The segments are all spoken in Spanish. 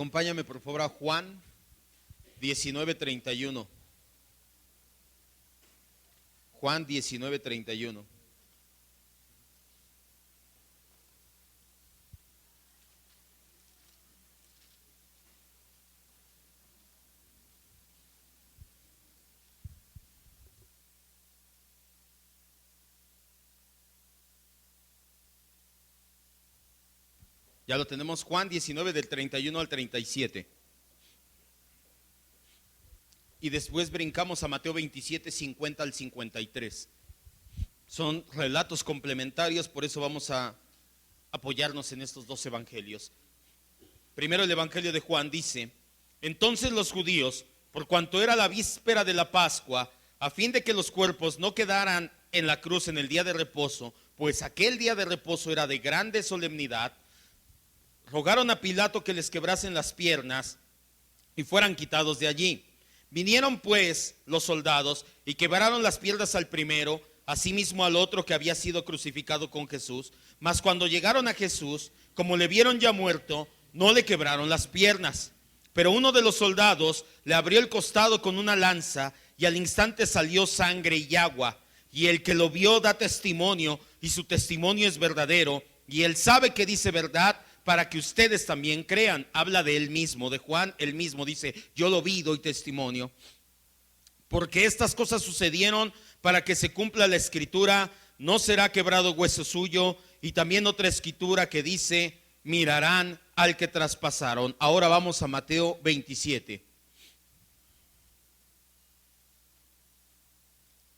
Acompáñame por favor a Juan 19:31. Juan 19:31. Ya lo tenemos, Juan 19 del 31 al 37. Y después brincamos a Mateo 27, 50 al 53. Son relatos complementarios, por eso vamos a apoyarnos en estos dos evangelios. Primero el evangelio de Juan dice: entonces los judíos, por cuanto era la víspera de la Pascua, a fin de que los cuerpos no quedaran en la cruz en el día de reposo, pues aquel día de reposo era de grande solemnidad, rogaron a Pilato que les quebrasen las piernas y fueran quitados de allí. Vinieron pues los soldados y quebraron las piernas al primero, asimismo al otro que había sido crucificado con Jesús. Mas cuando llegaron a Jesús, como le vieron ya muerto, no le quebraron las piernas. Pero uno de los soldados le abrió el costado con una lanza, y al instante salió sangre y agua. Y el que lo vio da testimonio, y su testimonio es verdadero, y él sabe que dice verdad, para que ustedes también crean. Habla de él mismo, de Juan, él mismo dice: yo lo vi, doy testimonio. Porque estas cosas sucedieron para que se cumpla la escritura: no será quebrado hueso suyo. Y también otra escritura que dice: mirarán al que traspasaron. Ahora vamos a Mateo 27.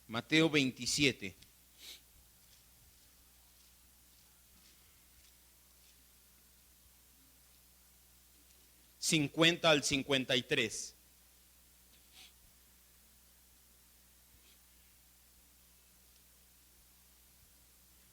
Mateo 27. 50 al 53.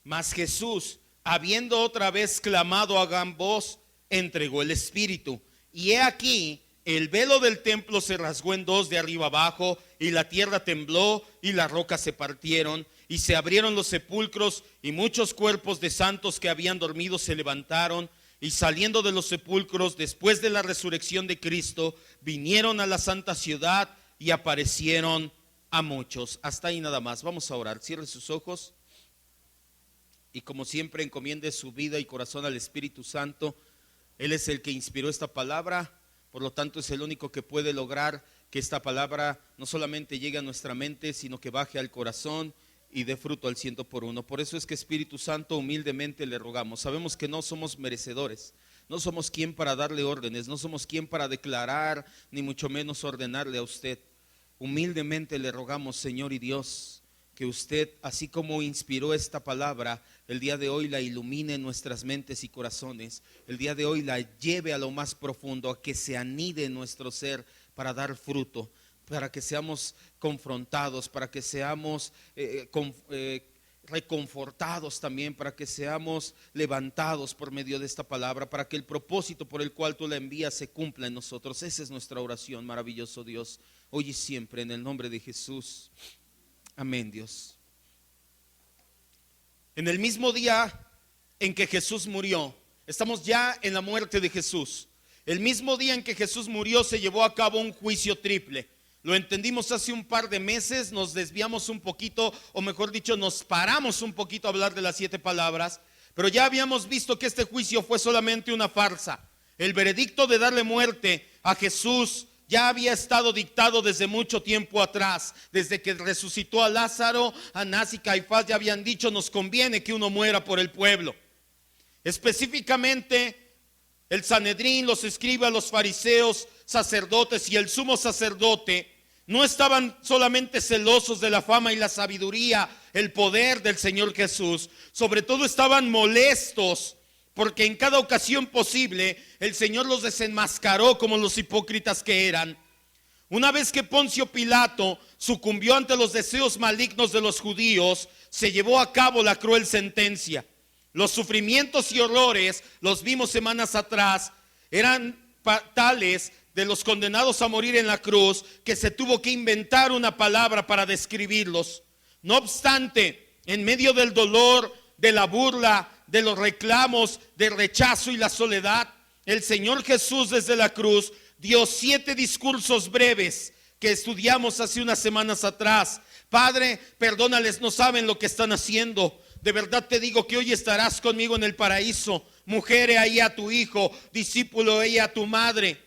Mas Jesús, habiendo otra vez clamado a gran voz, entregó el espíritu. Y he aquí, el velo del templo se rasgó en dos de arriba abajo, y la tierra tembló, y las rocas se partieron, y se abrieron los sepulcros, y muchos cuerpos de santos que habían dormido se levantaron. Y saliendo de los sepulcros, después de la resurrección de Cristo, vinieron a la santa ciudad y aparecieron a muchos. Hasta ahí nada más. Vamos a orar. Cierre sus ojos y, como siempre, encomiende su vida y corazón al Espíritu Santo. Él es el que inspiró esta palabra, por lo tanto es el único que puede lograr que esta palabra no solamente llegue a nuestra mente, sino que baje al corazón y dé fruto al 100%. Por eso es que, Espíritu Santo, humildemente le rogamos. Sabemos que no somos merecedores, no somos quien para darle órdenes, no somos quien para declarar, ni mucho menos ordenarle a usted. Humildemente le rogamos, Señor y Dios, que usted, así como inspiró esta palabra, el día de hoy la ilumine en nuestras mentes y corazones. El día de hoy la lleve a lo más profundo, a que se anide en nuestro ser para dar fruto, para que seamos confrontados, para que seamos reconfortados también, para que seamos levantados por medio de esta palabra, para que el propósito por el cual tú la envías se cumpla en nosotros. Esa es nuestra oración, maravilloso Dios, hoy y siempre, en el nombre de Jesús. Amén, Dios. En el mismo día en que Jesús murió, estamos ya en la muerte de Jesús. El mismo día en que Jesús murió se llevó a cabo un juicio triple. Lo entendimos hace un par de meses, nos desviamos un poquito, o mejor dicho, nos paramos un poquito a hablar de las 7 palabras, pero ya habíamos visto que este juicio fue solamente una farsa. El veredicto de darle muerte a Jesús ya había estado dictado desde mucho tiempo atrás. Desde que resucitó a Lázaro, Anás y Caifás ya habían dicho: nos conviene que uno muera por el pueblo. Específicamente, el Sanedrín, los escribas, los fariseos, sacerdotes y el sumo sacerdote no estaban solamente celosos de la fama y la sabiduría, el poder del Señor Jesús. Sobre todo estaban molestos porque en cada ocasión posible el Señor los desenmascaró como los hipócritas que eran. Una vez que Poncio Pilato sucumbió ante los deseos malignos de los judíos, se llevó a cabo la cruel sentencia. Los sufrimientos y horrores, los vimos semanas atrás, eran tales de los condenados a morir en la cruz que se tuvo que inventar una palabra para describirlos. No obstante, en medio del dolor, de la burla, de los reclamos, del rechazo y la soledad, el Señor Jesús desde la cruz dio 7 discursos breves que estudiamos hace unas semanas atrás. Padre, perdónales, no saben lo que están haciendo. De verdad te digo que hoy estarás conmigo en el paraíso. Mujer, he ahí a tu hijo. Discípulo, he ahí a tu madre.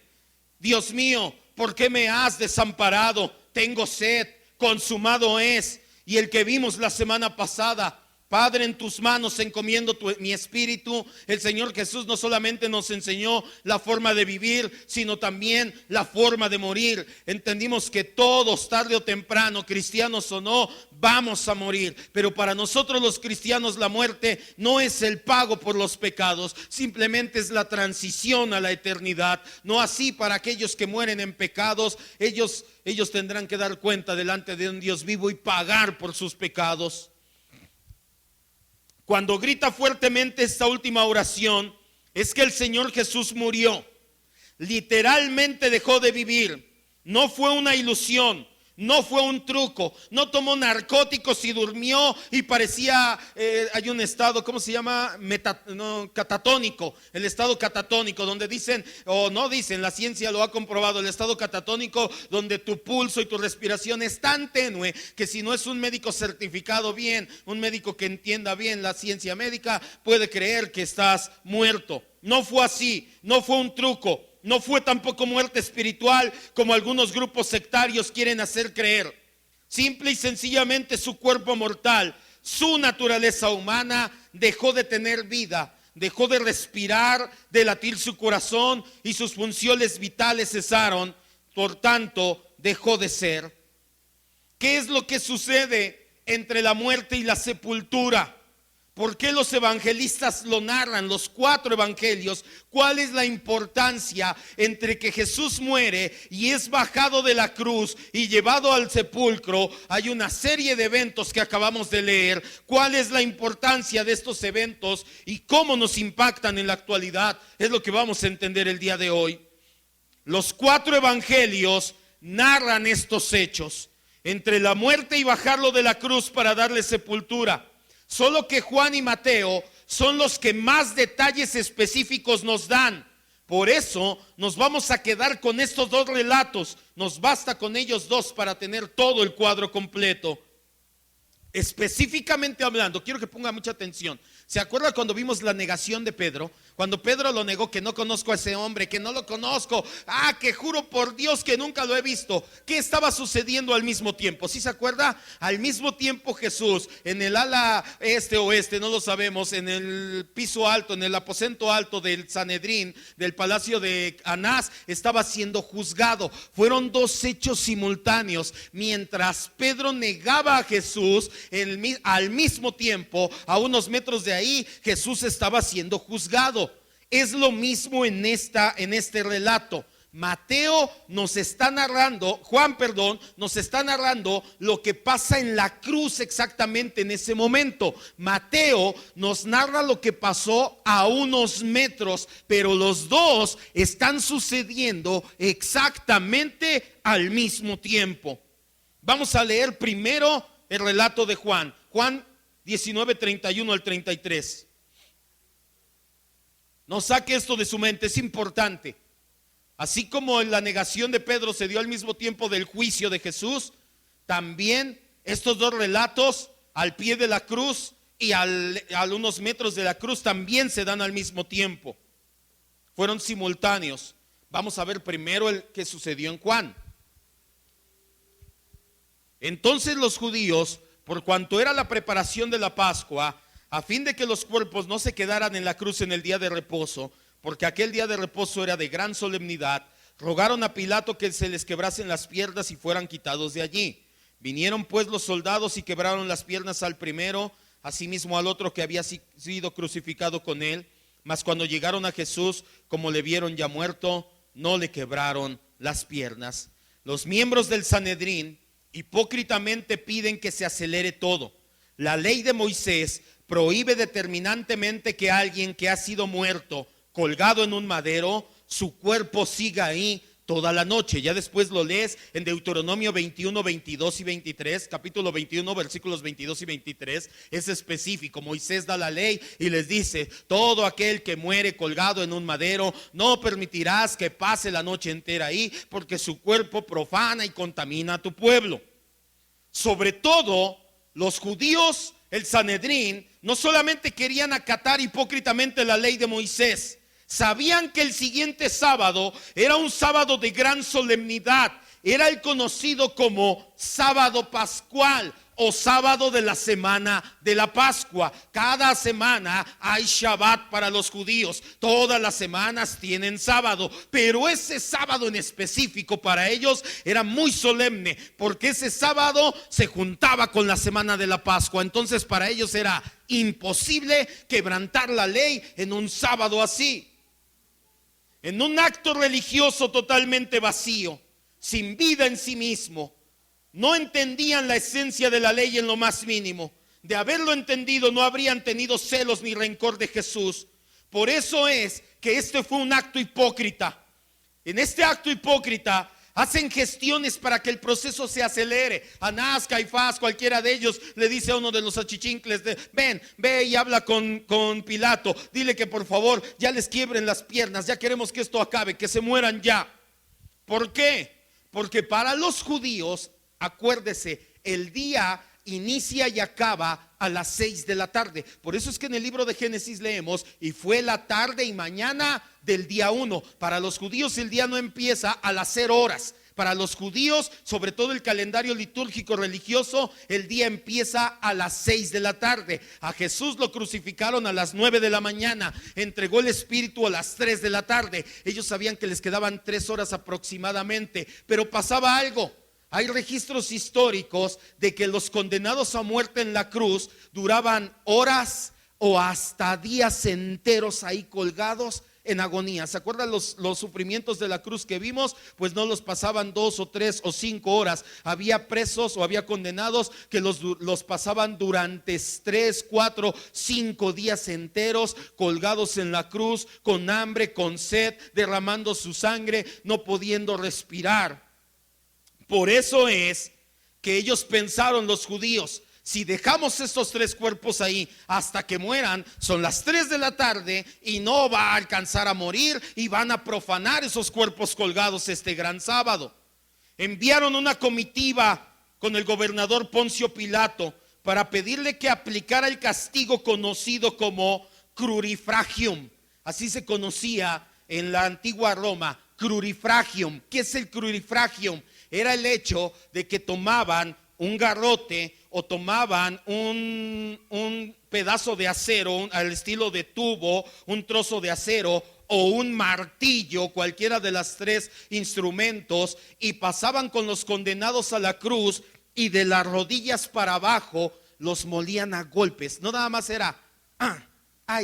Dios mío, ¿por qué me has desamparado? Tengo sed, consumado es. Y el que vimos la semana pasada, Padre, en tus manos encomiendo mi espíritu. El Señor Jesús no solamente nos enseñó la forma de vivir, sino también la forma de morir. Entendimos que todos, tarde o temprano, cristianos o no, vamos a morir. Pero para nosotros los cristianos la muerte no es el pago por los pecados, simplemente es la transición a la eternidad. No así para aquellos que mueren en pecados. Ellos tendrán que dar cuenta delante de un Dios vivo y pagar por sus pecados. Cuando grita fuertemente esta última oración, es que el Señor Jesús murió. Literalmente dejó de vivir. No fue una ilusión, no fue un truco. No tomó narcóticos y durmió y parecía, hay un estado, ¿cómo se llama? Catatónico. El estado catatónico, donde dicen, o no dicen, la ciencia lo ha comprobado. El estado catatónico, donde tu pulso y tu respiración es tan tenue que si no es un médico certificado bien, un médico que entienda bien la ciencia médica, puede creer que estás muerto. No fue así, no fue un truco. No fue tampoco muerte espiritual como algunos grupos sectarios quieren hacer creer. Simple y sencillamente su cuerpo mortal, su naturaleza humana dejó de tener vida, dejó de respirar, de latir su corazón y sus funciones vitales cesaron. Por tanto, dejó de ser. ¿Qué es lo que sucede entre la muerte y la sepultura? ¿Por qué los evangelistas lo narran, los 4 evangelios? ¿Cuál es la importancia entre que Jesús muere y es bajado de la cruz y llevado al sepulcro? Hay una serie de eventos que acabamos de leer. ¿Cuál es la importancia de estos eventos y cómo nos impactan en la actualidad? Es lo que vamos a entender el día de hoy. Los 4 evangelios narran estos hechos, entre la muerte y bajarlo de la cruz para darle sepultura. Solo que Juan y Mateo son los que más detalles específicos nos dan. Por eso nos vamos a quedar con estos 2 relatos. Nos basta con ellos 2 para tener todo el cuadro completo. Específicamente hablando, quiero que ponga mucha atención. ¿Se acuerda cuando vimos la negación de Pedro? Cuando Pedro lo negó, que no conozco a ese hombre, que no lo conozco, que juro por Dios que nunca lo he visto. ¿Qué estaba sucediendo al mismo tiempo? ¿Sí se acuerda? Al mismo tiempo Jesús, en el ala este oeste, no lo sabemos, en el piso alto, en el aposento alto del Sanedrín, del palacio de Anás, estaba siendo juzgado. Fueron 2 hechos simultáneos. Mientras Pedro negaba a Jesús, al mismo tiempo, a unos metros de ahí, Jesús estaba siendo juzgado. Es lo mismo en este relato. Mateo nos está narrando, Juan, nos está narrando lo que pasa en la cruz exactamente en ese momento. Mateo nos narra lo que pasó a unos metros, pero los 2 están sucediendo exactamente al mismo tiempo. Vamos a leer primero el relato de Juan. Juan 19, 31 al 33. No saque esto de su mente, es importante. Así como en la negación de Pedro se dio al mismo tiempo del juicio de Jesús, también estos 2 relatos al pie de la cruz y a unos metros de la cruz también se dan al mismo tiempo. Fueron simultáneos. Vamos a ver primero el que sucedió en Juan. Entonces los judíos, por cuanto era la preparación de la Pascua, a fin de que los cuerpos no se quedaran en la cruz en el día de reposo, porque aquel día de reposo era de gran solemnidad, rogaron a Pilato que se les quebrasen las piernas y fueran quitados de allí. Vinieron pues los soldados y quebraron las piernas al primero, asimismo al otro que había sido crucificado con él. Mas cuando llegaron a Jesús, como le vieron ya muerto, no le quebraron las piernas. Los miembros del Sanedrín hipócritamente piden que se acelere todo. La ley de Moisés prohíbe determinantemente que alguien que ha sido muerto, colgado en un madero, su cuerpo siga ahí toda la noche. Ya después lo lees en Deuteronomio 21, 22 y 23, capítulo 21, versículos 22 y 23. Es específico. Moisés da la ley y les dice: todo aquel que muere colgado en un madero, no permitirás que pase la noche entera ahí, porque su cuerpo profana y contamina a tu pueblo. Sobre todo, los judíos, el Sanedrín, no solamente querían acatar hipócritamente la ley de Moisés, sabían que el siguiente sábado era un sábado de gran solemnidad. Era el conocido como sábado pascual o sábado de la semana de la Pascua. Cada semana hay Shabbat para los judíos. Todas las semanas tienen sábado, pero ese sábado en específico para ellos era muy solemne, porque ese sábado se juntaba con la semana de la Pascua. Entonces para ellos era imposible quebrantar la ley en un sábado así, en un acto religioso totalmente vacío, sin vida en sí mismo. No entendían la esencia de la ley en lo más mínimo. De haberlo entendido, no habrían tenido celos ni rencor de Jesús. Por eso es que este fue un acto hipócrita. En este acto hipócrita hacen gestiones para que el proceso se acelere. Anás, Caifás, cualquiera de ellos le dice a uno de los achichincles: ven, ve y habla con Pilato, dile que por favor ya les quiebren las piernas, ya queremos que esto acabe, que se mueran ya. ¿Por qué? Porque para los judíos, acuérdese, el día inicia y acaba a las 6 de la tarde. Por eso es que en el libro de Génesis leemos: y fue la tarde y mañana del día 1. Para los judíos el día no empieza a las 0 horas. Para los judíos, sobre todo el calendario litúrgico religioso, el día empieza a las 6 de la tarde. A Jesús lo crucificaron a las 9 de la mañana, entregó el Espíritu a las 3 de la tarde. Ellos sabían que les quedaban 3 horas aproximadamente, pero pasaba algo. Hay registros históricos de que los condenados a muerte en la cruz duraban horas o hasta días enteros ahí colgados en agonía. ¿Se acuerdan los sufrimientos de la cruz que vimos? Pues no los pasaban 2 o 3 o 5 horas. Había presos o había condenados que los pasaban durante 3, 4, 5 días enteros colgados en la cruz, con hambre, con sed, derramando su sangre, no pudiendo respirar. Por eso es que ellos pensaron, los judíos: si dejamos estos 3 cuerpos ahí hasta que mueran, son las 3 de la tarde y no va a alcanzar a morir, y van a profanar esos cuerpos colgados este gran sábado. Enviaron una comitiva con el gobernador Poncio Pilato para pedirle que aplicara el castigo conocido como crurifragium. Así se conocía en la antigua Roma, crurifragium. ¿Qué es el crurifragium? Era el hecho de que tomaban un garrote o tomaban un pedazo de acero, al estilo de tubo, un trozo de acero o un martillo, cualquiera de las 3 instrumentos, y pasaban con los condenados a la cruz, y de las rodillas para abajo los molían a golpes. No nada más era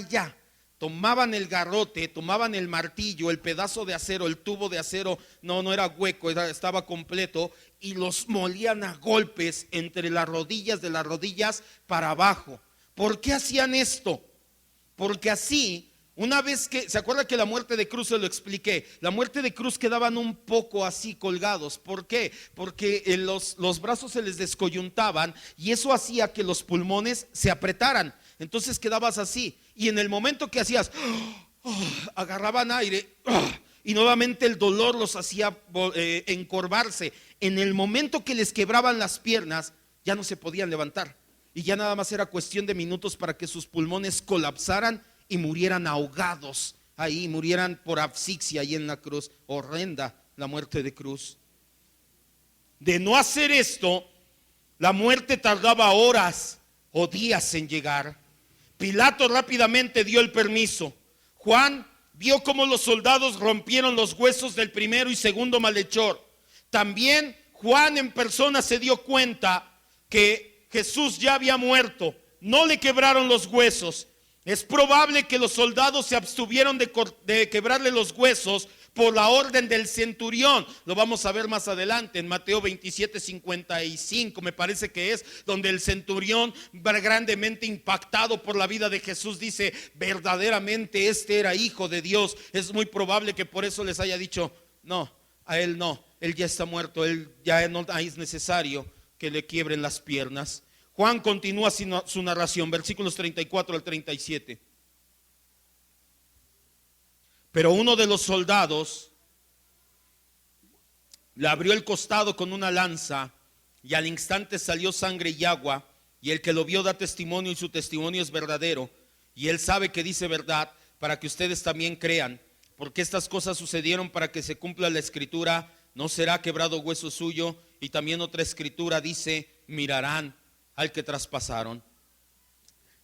ya. Tomaban el garrote, tomaban el martillo, el pedazo de acero, el tubo de acero, no era hueco, estaba completo, y los molían a golpes entre las rodillas, de las rodillas para abajo. ¿Por qué hacían esto? Porque así, una vez que, ¿se acuerda que la muerte de cruz se lo expliqué? La muerte de cruz quedaban un poco así colgados. ¿Por qué? Porque los brazos se les descoyuntaban, y eso hacía que los pulmones se apretaran. Entonces quedabas así, y en el momento que hacías agarraban aire, y nuevamente el dolor los hacía encorvarse. En el momento que les quebraban las piernas, ya no se podían levantar, y ya nada más era cuestión de minutos para que sus pulmones colapsaran y murieran ahogados ahí, murieran por asfixia ahí en la cruz. Horrenda la muerte de cruz. De no hacer esto, la muerte tardaba horas o días en llegar. Pilato rápidamente dio el permiso. Juan vio cómo los soldados rompieron los huesos del primero y segundo malhechor. También Juan en persona se dio cuenta que Jesús ya había muerto. No le quebraron los huesos. Es probable que los soldados se abstuvieron de quebrarle los huesos por la orden del centurión. Lo vamos a ver más adelante en Mateo 27, 55, me parece que es, donde el centurión, grandemente impactado por la vida de Jesús, dice: verdaderamente este era hijo de Dios. Es muy probable que por eso les haya dicho: no, A él no, él ya está muerto, él ya no es necesario que le quiebren las piernas. Juan continúa su narración, versículos 34 al 37. Pero uno de los soldados le abrió el costado con una lanza, y al instante salió sangre y agua, y el que lo vio da testimonio, y su testimonio es verdadero, y él sabe que dice verdad, para que ustedes también crean, porque estas cosas sucedieron para que se cumpla la escritura: no será quebrado hueso suyo. Y también otra escritura dice: mirarán al que traspasaron.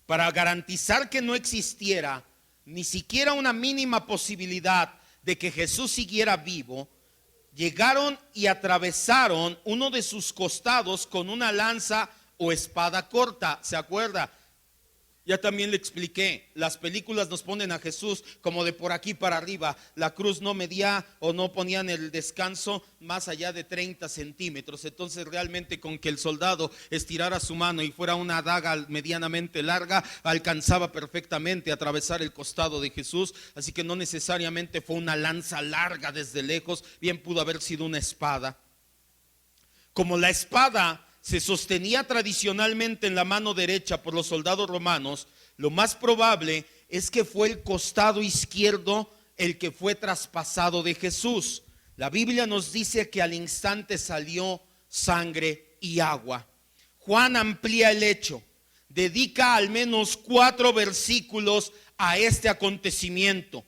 Para garantizar que no existiera ni siquiera una mínima posibilidad de que Jesús siguiera vivo, llegaron y atravesaron uno de sus costados con una lanza o espada corta. ¿Se acuerda? Ya también le expliqué, las películas nos ponen a Jesús como de por aquí para arriba. La cruz no medía o no ponían el descanso más allá de 30 centímetros. Entonces realmente con que el soldado estirara su mano y fuera una daga medianamente larga, alcanzaba perfectamente a atravesar el costado de Jesús. Así que no necesariamente fue una lanza larga desde lejos, bien pudo haber sido una espada. Como la espada se sostenía tradicionalmente en la mano derecha por los soldados romanos, lo más probable es que fue el costado izquierdo el que fue traspasado de Jesús. La Biblia nos dice que al instante salió sangre y agua. Juan amplía el hecho, dedica al menos 4 versículos a este acontecimiento.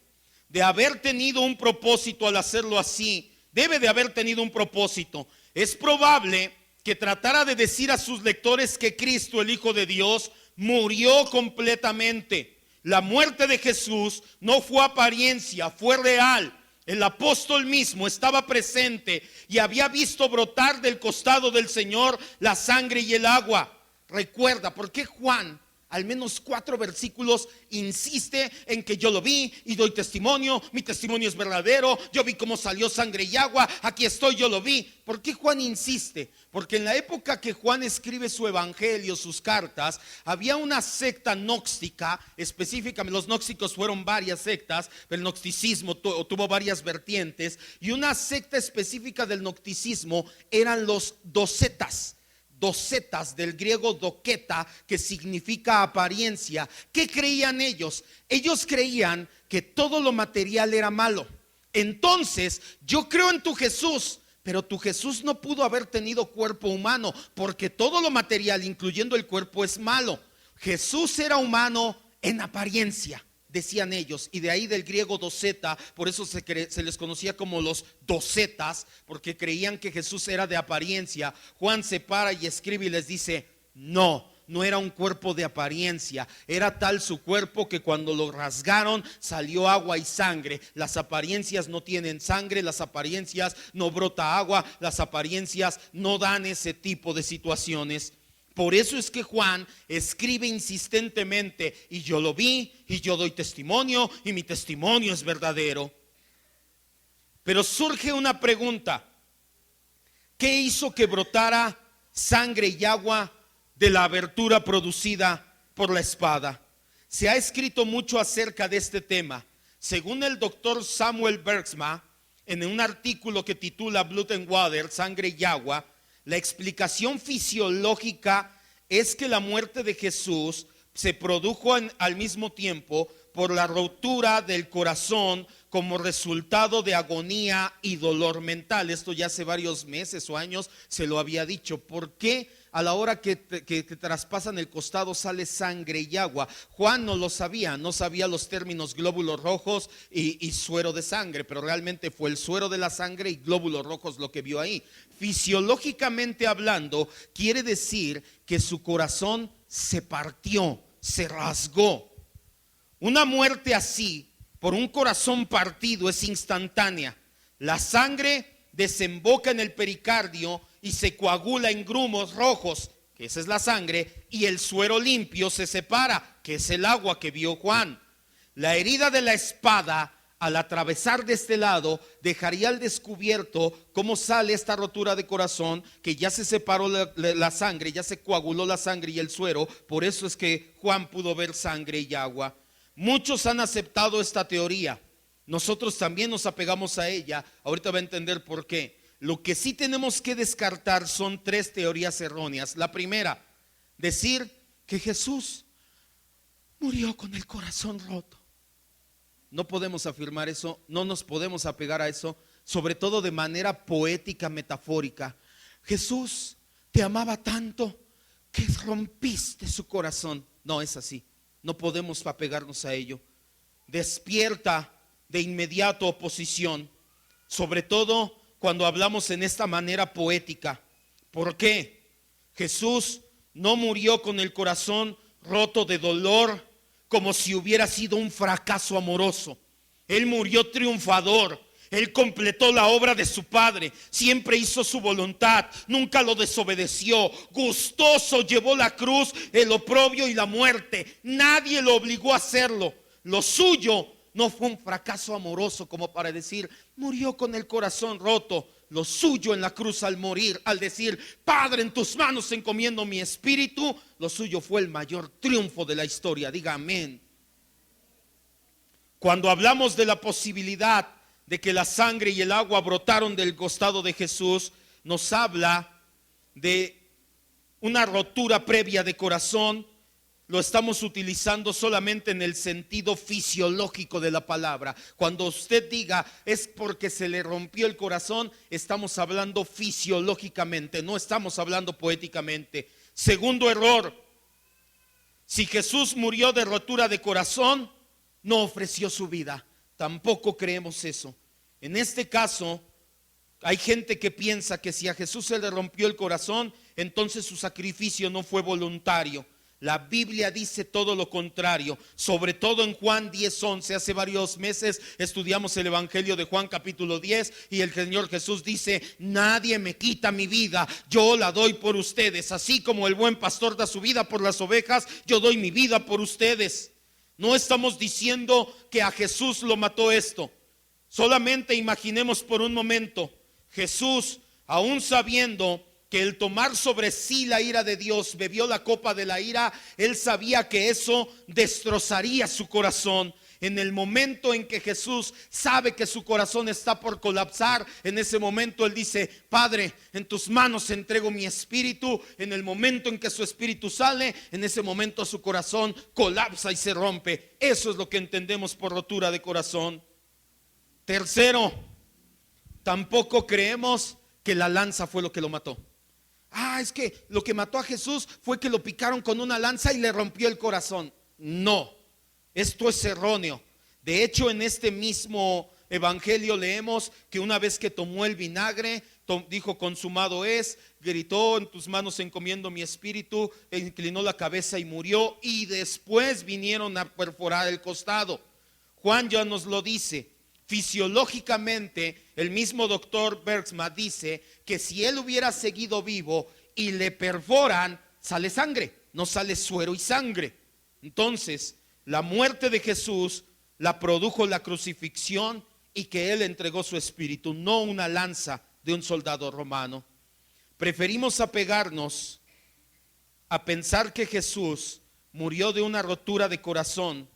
De haber tenido un propósito al hacerlo así, debe de haber tenido un propósito. Es probable que tratara de decir a sus lectores que Cristo, el Hijo de Dios, murió completamente. La muerte de Jesús no fue apariencia, fue real. El apóstol mismo estaba presente y había visto brotar del costado del Señor la sangre y el agua. Recuerda, ¿por qué Juan, al menos 4 versículos, insiste en que yo lo vi y doy testimonio? Mi testimonio es verdadero, yo vi cómo salió sangre y agua, aquí estoy, yo lo vi. ¿Por qué Juan insiste? Porque en la época que Juan escribe su evangelio, sus cartas, había una secta gnóstica, específicamente los gnósticos fueron varias sectas, el gnosticismo tuvo varias vertientes, y una secta específica del gnosticismo eran los docetas. Docetas, del griego doqueta, que significa apariencia. ¿Qué creían ellos? Ellos creían que todo lo material era malo. Entonces, yo creo en tu Jesús, pero tu Jesús no pudo haber tenido cuerpo humano, porque todo lo material, incluyendo el cuerpo, es malo. Jesús era humano en apariencia, decían ellos, y de ahí del griego doceta, por eso se les conocía como los docetas, porque creían que Jesús era de apariencia. Juan se para y escribe y les dice: no era un cuerpo de apariencia, era tal su cuerpo que cuando lo rasgaron salió agua y sangre. Las apariencias no tienen sangre, las apariencias no brota agua, las apariencias no dan ese tipo de situaciones. Por eso es que Juan escribe insistentemente: y yo lo vi, y yo doy testimonio, y mi testimonio es verdadero. Pero surge una pregunta: ¿qué hizo que brotara sangre y agua de la abertura producida por la espada? Se ha escrito mucho acerca de este tema. Según el doctor Samuel Bergsma, en un artículo que titula Blood and Water, sangre y agua, la explicación fisiológica es que la muerte de Jesús se produjo al mismo tiempo por la rotura del corazón como resultado de agonía y dolor mental. Esto ya hace varios meses o años se lo había dicho. ¿Por qué a la hora que traspasan el costado sale sangre y agua? Juan no lo sabía, no sabía los términos glóbulos rojos y suero de sangre, pero realmente fue el suero de la sangre y glóbulos rojos lo que vio ahí. Fisiológicamente hablando, quiere decir que su corazón se partió, se rasgó. Una muerte así, por un corazón partido, es instantánea. La sangre desemboca en el pericardio y se coagula en grumos rojos, que esa es la sangre, y el suero limpio se separa, que es el agua que vio Juan. La herida de la espada, al atravesar de este lado, dejaría al descubierto cómo sale esta rotura de corazón, que ya se separó la sangre, ya se coaguló la sangre y el suero. Por eso es que Juan pudo ver sangre y agua. Muchos han aceptado esta teoría, nosotros también nos apegamos a ella. Ahorita va a entender por qué. Lo que sí tenemos que descartar son tres teorías erróneas. La primera, decir que Jesús murió con el corazón roto. No podemos afirmar eso, no nos podemos apegar a eso, sobre todo de manera poética, metafórica. Jesús te amaba tanto que rompiste su corazón. No es así, no podemos apegarnos a ello. Despierta de inmediato oposición, sobre todo cuando hablamos en esta manera poética. ¿Por qué? Jesús no murió con el corazón roto de dolor, como si hubiera sido un fracaso amoroso. Él murió triunfador. Él completó la obra de su Padre, siempre hizo su voluntad, nunca lo desobedeció, gustoso llevó la cruz, el oprobio y la muerte. Nadie lo obligó a hacerlo. Lo suyo no fue un fracaso amoroso como para decir, murió con el corazón roto. Lo suyo en la cruz al morir, al decir, Padre, en tus manos encomiendo mi espíritu, lo suyo fue el mayor triunfo de la historia. Diga amén. Cuando hablamos de la posibilidad de que la sangre y el agua brotaron del costado de Jesús, nos habla de una rotura previa de corazón. Lo estamos utilizando solamente en el sentido fisiológico de la palabra. Cuando usted diga es porque se le rompió el corazón, estamos hablando fisiológicamente, no estamos hablando poéticamente. Segundo error, si Jesús murió de rotura de corazón, no ofreció su vida. Tampoco creemos eso. En este caso, hay gente que piensa que si a Jesús se le rompió el corazón, entonces su sacrificio no fue voluntario. La Biblia dice todo lo contrario, sobre todo en Juan 10:11. Hace varios meses estudiamos el Evangelio de Juan capítulo 10 y el Señor Jesús dice, nadie me quita mi vida, yo la doy por ustedes. Así como el buen pastor da su vida por las ovejas, yo doy mi vida por ustedes. No estamos diciendo que a Jesús lo mató esto. Solamente imaginemos por un momento, Jesús, aún sabiendo que el tomar sobre sí la ira de Dios, bebió la copa de la ira, él sabía que eso destrozaría su corazón. En el momento en que Jesús sabe que su corazón está por colapsar, en ese momento él dice, Padre, en tus manos entrego mi espíritu. En el momento en que su espíritu sale, en ese momento su corazón colapsa y se rompe. Eso es lo que entendemos por rotura de corazón. Tercero, tampoco creemos que la lanza fue lo que lo mató. Es que lo que mató a Jesús fue que lo picaron con una lanza y le rompió el corazón. No, esto es erróneo. De hecho, en este mismo evangelio leemos que una vez que tomó el vinagre, dijo consumado es, gritó, en tus manos encomiendo mi espíritu, e inclinó la cabeza y murió, y después vinieron a perforar el costado. Juan ya nos lo dice. Fisiológicamente, el mismo doctor Bergsma dice que si él hubiera seguido vivo y le perforan, sale sangre, no sale suero y sangre. Entonces, la muerte de Jesús la produjo la crucifixión y que él entregó su espíritu, no una lanza de un soldado romano. Preferimos apegarnos a pensar que Jesús murió de una rotura de corazón,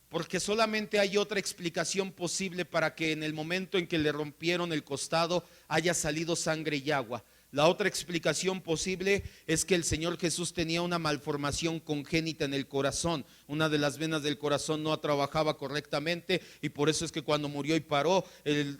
porque solamente hay otra explicación posible para que en el momento en que le rompieron el costado haya salido sangre y agua. La otra explicación posible es que el Señor Jesús tenía una malformación congénita en el corazón. Una de las venas del corazón no trabajaba correctamente y por eso es que cuando murió y paró,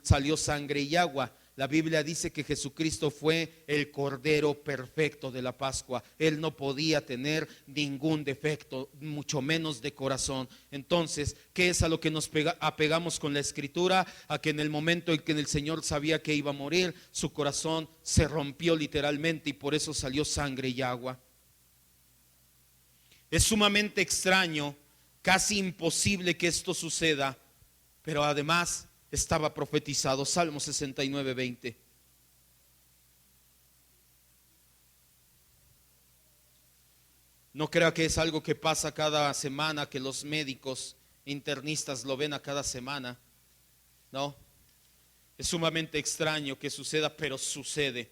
salió sangre y agua. La Biblia dice que Jesucristo fue el Cordero perfecto de la Pascua. Él no podía tener ningún defecto, mucho menos de corazón. Entonces, ¿qué es a lo que nos apegamos con la Escritura? A que en el momento en que el Señor sabía que iba a morir, su corazón se rompió literalmente y por eso salió sangre y agua. Es sumamente extraño, casi imposible que esto suceda, pero además estaba profetizado. Salmo 69:20. No crea que es algo que pasa cada semana, que los médicos internistas lo ven a cada semana. No, es sumamente extraño que suceda, pero sucede.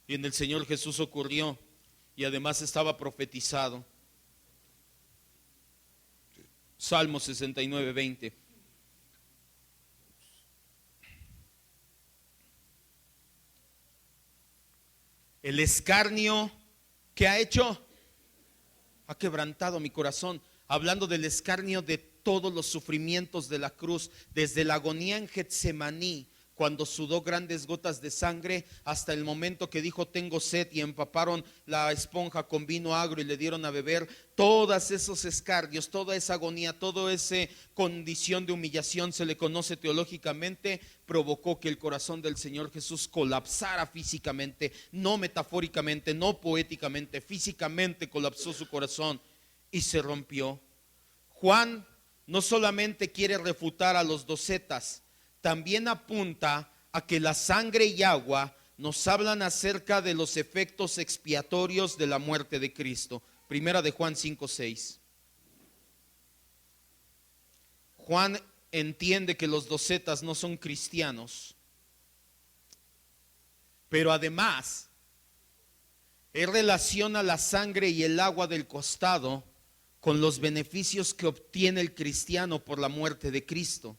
Y en el Señor Jesús ocurrió y además estaba profetizado. Salmo 69:20. El escarnio que ha hecho, ha quebrantado mi corazón. Hablando del escarnio de todos los sufrimientos de la cruz, desde la agonía en Getsemaní, cuando sudó grandes gotas de sangre, hasta el momento que dijo tengo sed, y empaparon la esponja con vino agrio y le dieron a beber. Todos esos escarnios, toda esa agonía, toda esa condición de humillación, se le conoce teológicamente, provocó que el corazón del Señor Jesús colapsara físicamente, no metafóricamente, no poéticamente, físicamente colapsó su corazón y se rompió. Juan no solamente quiere refutar a los docetas, también apunta a que la sangre y agua nos hablan acerca de los efectos expiatorios de la muerte de Cristo. Primera de Juan 5:6. Juan entiende que los docetas no son cristianos, pero además él relaciona la sangre y el agua del costado con los beneficios que obtiene el cristiano por la muerte de Cristo.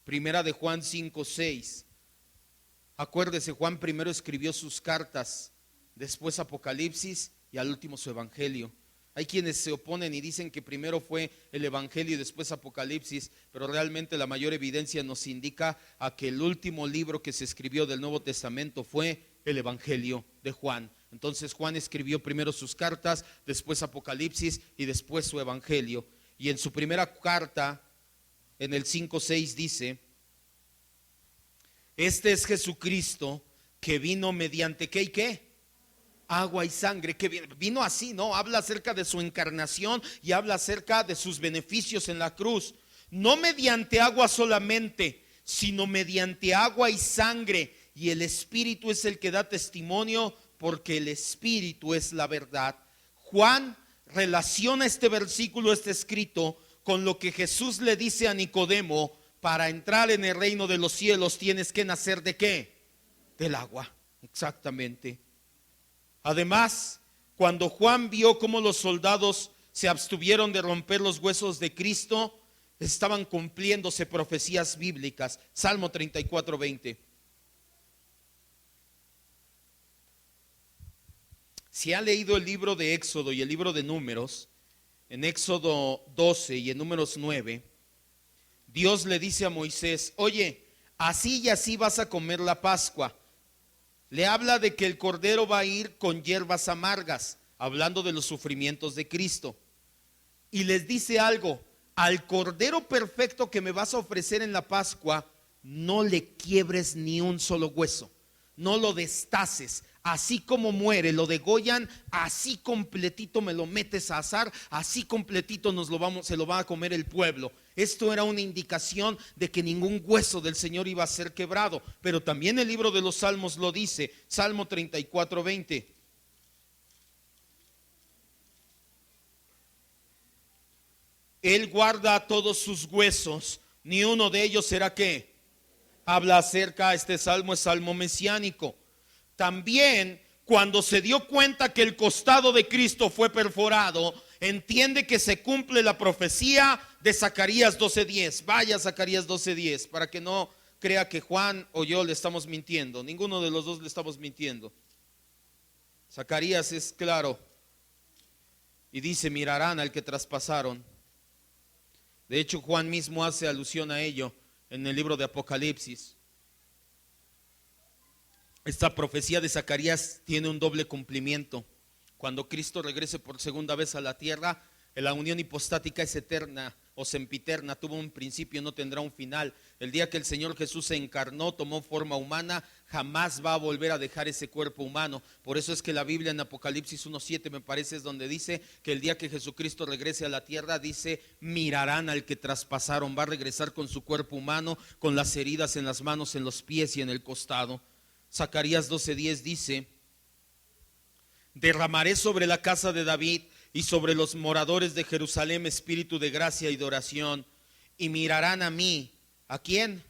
Primera de Juan 5:6. Acuérdese, Juan primero escribió sus cartas, después Apocalipsis y al último su evangelio. Hay quienes se oponen y dicen que primero fue el evangelio y después Apocalipsis, pero realmente la mayor evidencia nos indica a que el último libro que se escribió del Nuevo Testamento fue el evangelio de Juan. Entonces Juan escribió primero sus cartas, después Apocalipsis y después su evangelio. Y en su primera carta, en el 5:6 dice: este es Jesucristo que vino mediante ¿qué y qué? Agua y sangre. Que vino así, ¿no? Habla acerca de su encarnación y habla acerca de sus beneficios en la cruz. No mediante agua solamente, sino mediante agua y sangre. Y el Espíritu es el que da testimonio, porque el Espíritu es la verdad. Juan relaciona este versículo, este escrito, con lo que Jesús le dice a Nicodemo: para entrar en el reino de los cielos tienes que nacer ¿de qué? Del agua, exactamente. Además, cuando Juan vio cómo los soldados se abstuvieron de romper los huesos de Cristo, estaban cumpliéndose profecías bíblicas. Salmo 34:20. Si ha leído el libro de Éxodo y el libro de Números, en Éxodo 12 y en Números 9, Dios le dice a Moisés: oye, así y así vas a comer la Pascua. Le habla de que el cordero va a ir con hierbas amargas, hablando de los sufrimientos de Cristo. Y les dice algo: al cordero perfecto que me vas a ofrecer en la Pascua, no le quiebres ni un solo hueso, no lo destaces. Así como muere, lo degollan, así completito me lo metes a asar, así completito se lo va a comer el pueblo. Esto era una indicación de que ningún hueso del Señor iba a ser quebrado. Pero también el libro de los Salmos lo dice, Salmo 34:20. Él guarda todos sus huesos, ni uno de ellos será ¿qué? Habla acerca, este salmo es salmo mesiánico. También, cuando se dio cuenta que el costado de Cristo fue perforado, entiende que se cumple la profecía de Zacarías 12:10. Vaya Zacarías 12:10, para que no crea que Juan o yo le estamos mintiendo. Ninguno de los dos le estamos mintiendo. Zacarías es claro y dice: mirarán al que traspasaron. De hecho, Juan mismo hace alusión a ello en el libro de Apocalipsis. Esta profecía de Zacarías tiene un doble cumplimiento. Cuando Cristo regrese por segunda vez a la tierra, la unión hipostática es eterna o sempiterna, tuvo un principio y no tendrá un final. El día que el Señor Jesús se encarnó, tomó forma humana, jamás va a volver a dejar ese cuerpo humano. Por eso es que la Biblia en Apocalipsis 1:7 me parece es donde dice que el día que Jesucristo regrese a la tierra, dice: mirarán al que traspasaron. Va a regresar con su cuerpo humano, con las heridas en las manos, en los pies y en el costado. Zacarías 12:10 dice: derramaré sobre la casa de David y sobre los moradores de Jerusalén espíritu de gracia y de oración, y mirarán a mí. ¿A quién?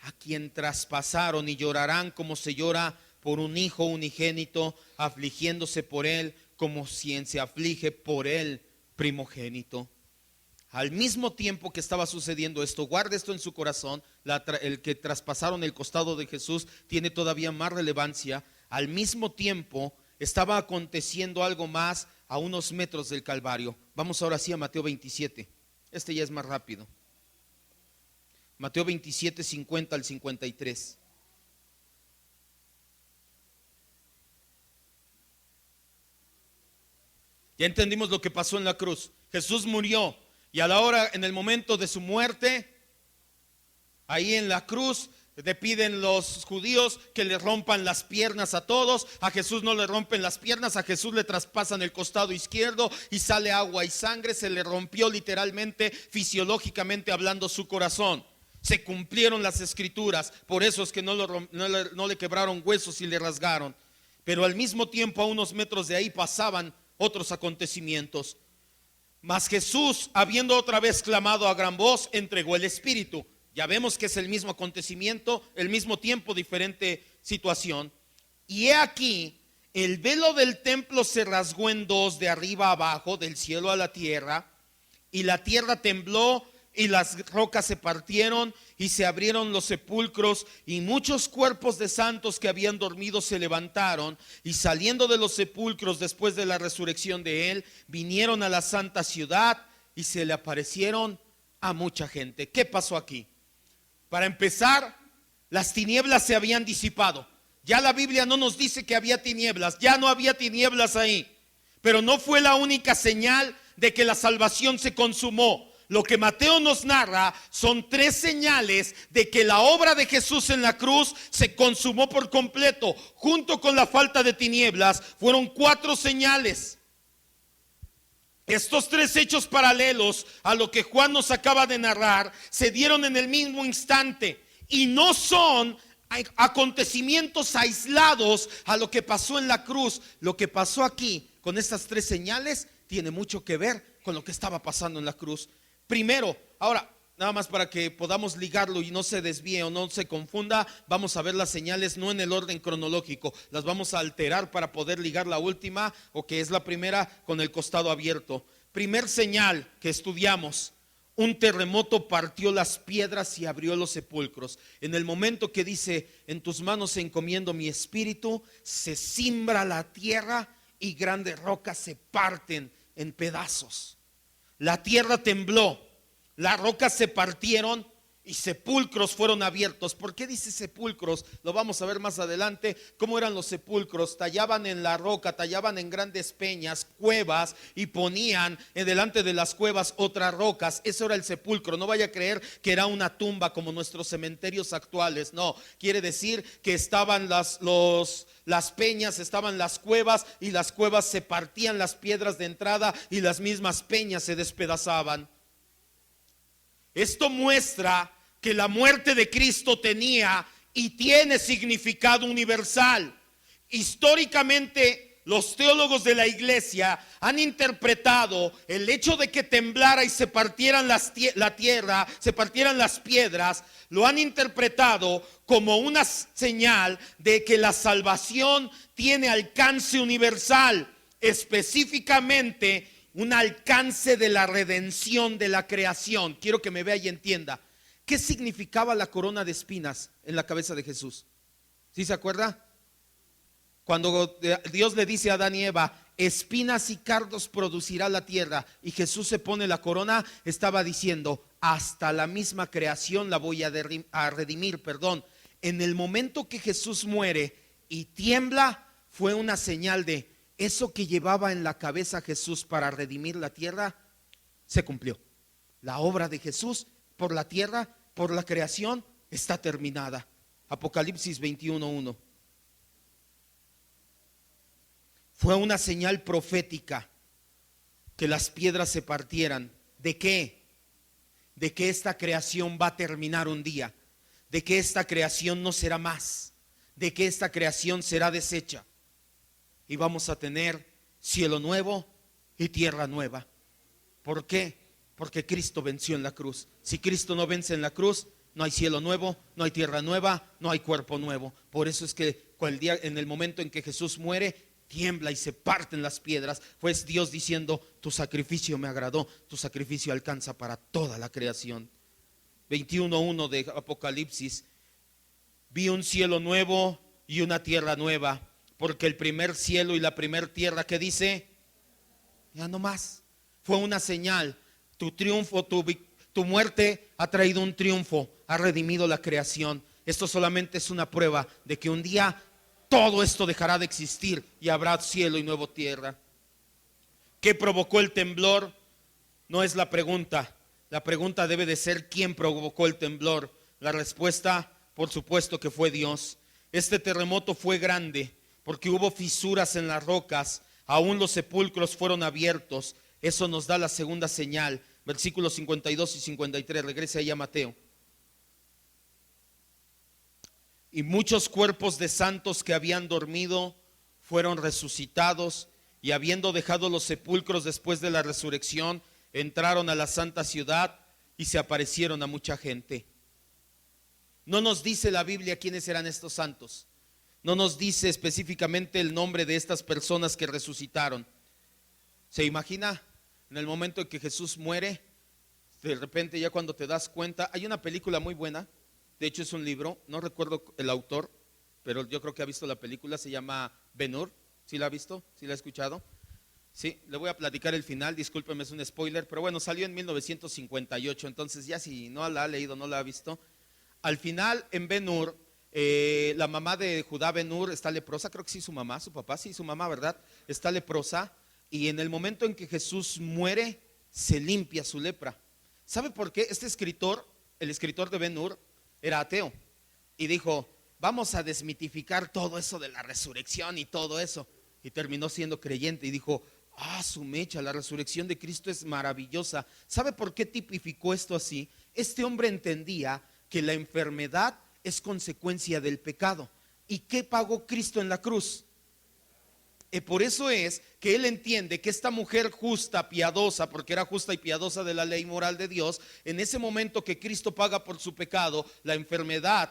A quien traspasaron, y llorarán como se llora por un hijo unigénito, afligiéndose por él como quien se aflige por el primogénito. Al mismo tiempo que estaba sucediendo esto, guarde esto en su corazón, el que traspasaron el costado de Jesús tiene todavía más relevancia. Al mismo tiempo estaba aconteciendo algo más a unos metros del Calvario. Vamos ahora sí a Mateo 27. Este ya es más rápido. Mateo 27, 50 al 53. Ya entendimos lo que pasó en la cruz. Jesús murió y a la hora, en el momento de su muerte, ahí en la cruz, le piden los judíos que le rompan las piernas a todos. A Jesús no le rompen las piernas, a Jesús le traspasan el costado izquierdo y sale agua y sangre. Se le rompió literalmente, fisiológicamente hablando, su corazón. Se cumplieron las escrituras, por eso es que no le quebraron huesos y le rasgaron. Pero al mismo tiempo, a unos metros de ahí pasaban otros acontecimientos. Mas Jesús, habiendo otra vez clamado a gran voz, entregó el Espíritu. Ya vemos que es el mismo acontecimiento, el mismo tiempo, diferente situación. Y he aquí, el velo del templo se rasgó en dos, de arriba a abajo, del cielo a la tierra, y la tierra tembló, y las rocas se partieron, y se abrieron los sepulcros, y muchos cuerpos de santos que habían dormido se levantaron, y saliendo de los sepulcros después de la resurrección de él, vinieron a la santa ciudad, y se le aparecieron a mucha gente. ¿Qué pasó aquí? Para empezar, las tinieblas se habían disipado. Ya la Biblia no nos dice que había tinieblas, ya no había tinieblas ahí. Pero no fue la única señal de que la salvación se consumó. Lo que Mateo nos narra son tres señales de que la obra de Jesús en la cruz se consumó por completo. Junto con la falta de tinieblas, fueron cuatro señales. Estos tres hechos paralelos a lo que Juan nos acaba de narrar se dieron en el mismo instante y no son acontecimientos aislados a lo que pasó en la cruz. Lo que pasó aquí con estas tres señales tiene mucho que ver con lo que estaba pasando en la cruz. Primero, ahora, nada más para que podamos ligarlo y no se desvíe o no se confunda, vamos a ver las señales no en el orden cronológico, las vamos a alterar para poder ligar la última, o que es la primera, con el costado abierto. Primer señal que estudiamos: un terremoto partió las piedras y abrió los sepulcros. En el momento que dice, en tus manos encomiendo mi espíritu, se cimbra la tierra y grandes rocas se parten en pedazos. La tierra tembló, las rocas se partieron y sepulcros fueron abiertos. ¿Por qué dice sepulcros? Lo vamos a ver más adelante. ¿Cómo eran los sepulcros? Tallaban en la roca, tallaban en grandes peñas, cuevas, y ponían delante de las cuevas otras rocas. Eso era el sepulcro. No vaya a creer que era una tumba como nuestros cementerios actuales. No, quiere decir que estaban las peñas, estaban las cuevas, y las cuevas se partían las piedras de entrada y las mismas peñas se despedazaban. Esto muestra que la muerte de Cristo tenía y tiene significado universal. Históricamente, los teólogos de la iglesia han interpretado el hecho de que temblara y se partieran la tierra, se partieran las piedras, lo han interpretado como una señal de que la salvación tiene alcance universal, específicamente un alcance de la redención de la creación. Quiero que me vea y entienda. ¿Qué significaba la corona de espinas en la cabeza de Jesús? ¿Sí se acuerda? Cuando Dios le dice a Adán y Eva, espinas y cardos producirá la tierra, y Jesús se pone la corona, estaba diciendo, hasta la misma creación la voy a redimir. En el momento que Jesús muere y tiembla, fue una señal de eso que llevaba en la cabeza Jesús para redimir la tierra, se cumplió. La obra de Jesús por la tierra, por la creación, está terminada. Apocalipsis 21:1. Fue una señal profética que las piedras se partieran. ¿De qué? De que esta creación va a terminar un día, de que esta creación no será más, de que esta creación será deshecha. Y vamos a tener cielo nuevo y tierra nueva. ¿Por qué? Porque Cristo venció en la cruz. Si Cristo no vence en la cruz, no hay cielo nuevo, no hay tierra nueva, no hay cuerpo nuevo. Por eso es que en el momento en que Jesús muere, tiembla y se parten las piedras. Fue Dios diciendo: tu sacrificio me agradó, tu sacrificio alcanza para toda la creación. 21:1 de Apocalipsis: vi un cielo nuevo y una tierra nueva, porque el primer cielo y la primer tierra, ¿qué dice? Ya no más. Fue una señal. Tu triunfo, tu muerte ha traído un triunfo, ha redimido la creación. Esto solamente es una prueba de que un día todo esto dejará de existir y habrá cielo y nueva tierra. ¿Qué provocó el temblor? No es la pregunta. La pregunta debe de ser: ¿quién provocó el temblor? La respuesta, por supuesto que fue Dios. Este terremoto fue grande porque hubo fisuras en las rocas, aún los sepulcros fueron abiertos. Eso nos da la segunda señal. Versículos 52 y 53, regrese ahí a Mateo. Y muchos cuerpos de santos que habían dormido fueron resucitados, y habiendo dejado los sepulcros después de la resurrección, entraron a la santa ciudad y se aparecieron a mucha gente. No nos dice la Biblia quiénes eran estos santos. No nos dice específicamente el nombre de estas personas que resucitaron. ¿Se imagina? En el momento en que Jesús muere, de repente ya cuando te das cuenta, hay una película muy buena, de hecho es un libro, no recuerdo el autor, pero yo creo que ha visto la película, se llama Ben-Hur. ¿Sí la ha visto? ¿Sí la ha escuchado? Sí, le voy a platicar el final, discúlpeme, es un spoiler, pero bueno, salió en 1958, entonces ya si no la ha leído, no la ha visto. Al final en Ben-Hur, la mamá de Judá Ben-Hur está leprosa, creo que sí su mamá, su papá, sí su mamá, ¿verdad? Está leprosa, y en el momento en que Jesús muere, se limpia su lepra. ¿Sabe por qué? Este escritor, el escritor de Ben-Hur, era ateo, y dijo: vamos a desmitificar todo eso de la resurrección y todo eso, y terminó siendo creyente y dijo: su mecha, la resurrección de Cristo es maravillosa. ¿Sabe por qué tipificó esto así? Este hombre entendía que la enfermedad es consecuencia del pecado. ¿Y qué pagó Cristo en la cruz? Por eso es que él entiende que esta mujer justa, piadosa, porque era justa y piadosa de la ley moral de Dios, en ese momento que Cristo paga por su pecado, la enfermedad,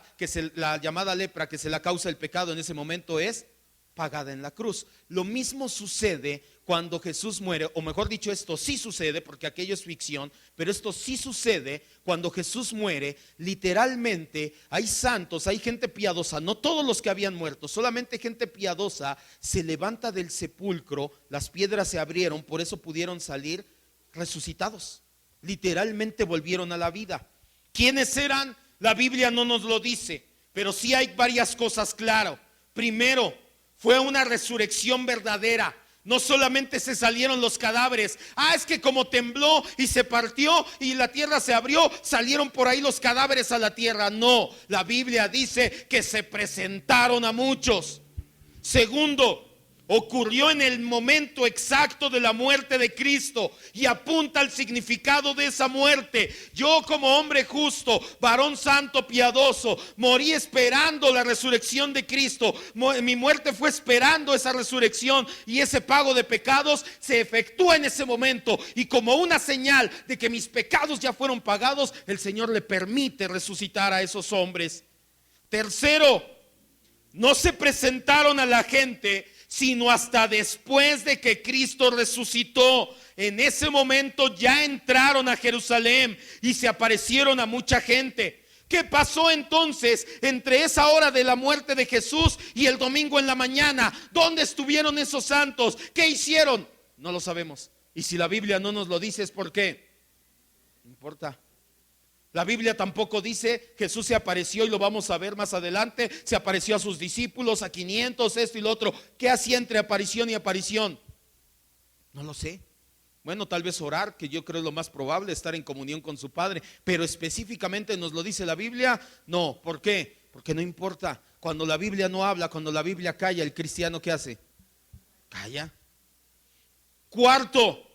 la llamada lepra, que se la causa el pecado, en ese momento es pagada en la cruz. Lo mismo sucede cuando Jesús muere, o mejor dicho, esto sí sucede, porque aquello es ficción, pero esto sí sucede cuando Jesús muere. Literalmente hay santos, hay gente piadosa, no todos los que habían muerto, solamente gente piadosa se levanta del sepulcro, las piedras se abrieron, por eso pudieron salir resucitados, literalmente volvieron a la vida. ¿Quiénes eran? La Biblia no nos lo dice, pero sí hay varias cosas claras. Primero, fue una resurrección verdadera. No solamente se salieron los cadáveres. Es que como tembló y se partió y la tierra se abrió, salieron por ahí los cadáveres a la tierra. No, la Biblia dice que se presentaron a muchos. Segundo, ocurrió en el momento exacto de la muerte de Cristo y apunta al significado de esa muerte. Yo, como hombre justo, varón santo, piadoso, morí esperando la resurrección de Cristo. Mi muerte fue esperando esa resurrección, y ese pago de pecados se efectúa en ese momento, y como una señal de que mis pecados ya fueron pagados, el Señor le permite resucitar a esos hombres. Tercero, no se presentaron a la gente sino hasta después de que Cristo resucitó. En ese momento ya entraron a Jerusalén y se aparecieron a mucha gente. ¿Qué pasó entonces entre esa hora de la muerte de Jesús y el domingo en la mañana? ¿Dónde estuvieron esos santos? ¿Qué hicieron? No lo sabemos. Y si la Biblia no nos lo dice, ¿es por qué? No importa. La Biblia tampoco dice: Jesús se apareció, y lo vamos a ver más adelante, se apareció a sus discípulos, a 500, esto y lo otro. ¿Qué hacía entre aparición y aparición? No lo sé. Bueno, tal vez orar, que yo creo es lo más probable, estar en comunión con su Padre. Pero específicamente nos lo dice la Biblia. No, ¿por qué? Porque no importa. Cuando la Biblia no habla, cuando la Biblia calla, el cristiano ¿qué hace? Calla. Cuarto,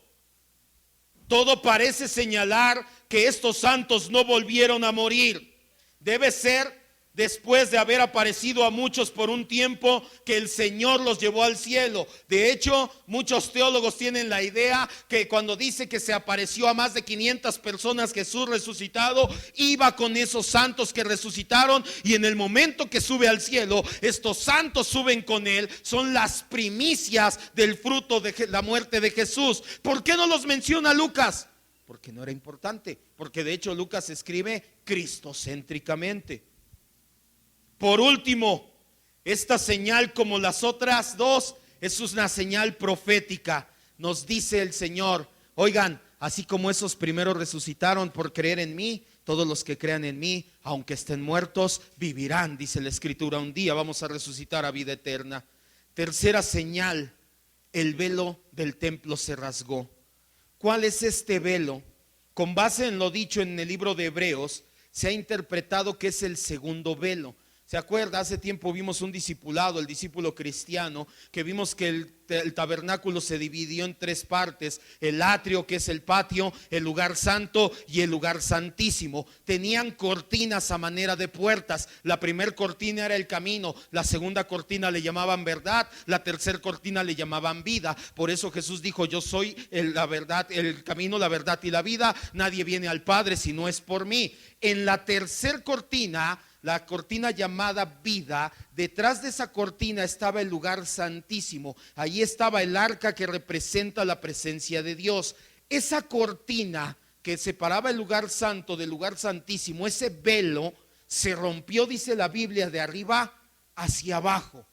todo parece señalar que estos santos no volvieron a morir. Debe ser después de haber aparecido a muchos por un tiempo, que el Señor los llevó al cielo. De hecho, muchos teólogos tienen la idea que cuando dice que se apareció a más de 500 personas Jesús resucitado, iba con esos santos que resucitaron, y en el momento que sube al cielo, estos santos suben con él. Son las primicias del fruto de la muerte de Jesús. ¿Por qué no los menciona Lucas? Porque no era importante, porque de hecho Lucas escribe cristocéntricamente. Por último, esta señal, como las otras dos, es una señal profética. Nos dice el Señor: oigan, así como esos primeros resucitaron por creer en mí, todos los que crean en mí, aunque estén muertos, vivirán, dice la Escritura. Un día vamos a resucitar a vida eterna. Tercera señal: el velo del templo se rasgó. ¿Cuál es este velo? Con base en lo dicho en el libro de Hebreos, se ha interpretado que es el segundo velo. ¿Se acuerda? Hace tiempo vimos un discipulado, el discípulo cristiano, que vimos que el tabernáculo se dividió en tres partes: el atrio, que es el patio, el lugar santo y el lugar santísimo. Tenían cortinas a manera de puertas. La primera cortina era el camino, la segunda cortina le llamaban verdad, la tercera cortina le llamaban vida. Por eso Jesús dijo: yo soy la verdad, el camino, la verdad y la vida. Nadie viene al Padre si no es por mí. En la tercera cortina, la cortina llamada vida, detrás de esa cortina estaba el lugar santísimo. Allí estaba el arca que representa la presencia de Dios. Esa cortina que separaba el lugar santo del lugar santísimo, ese velo, se rompió, dice la Biblia, de arriba hacia abajo.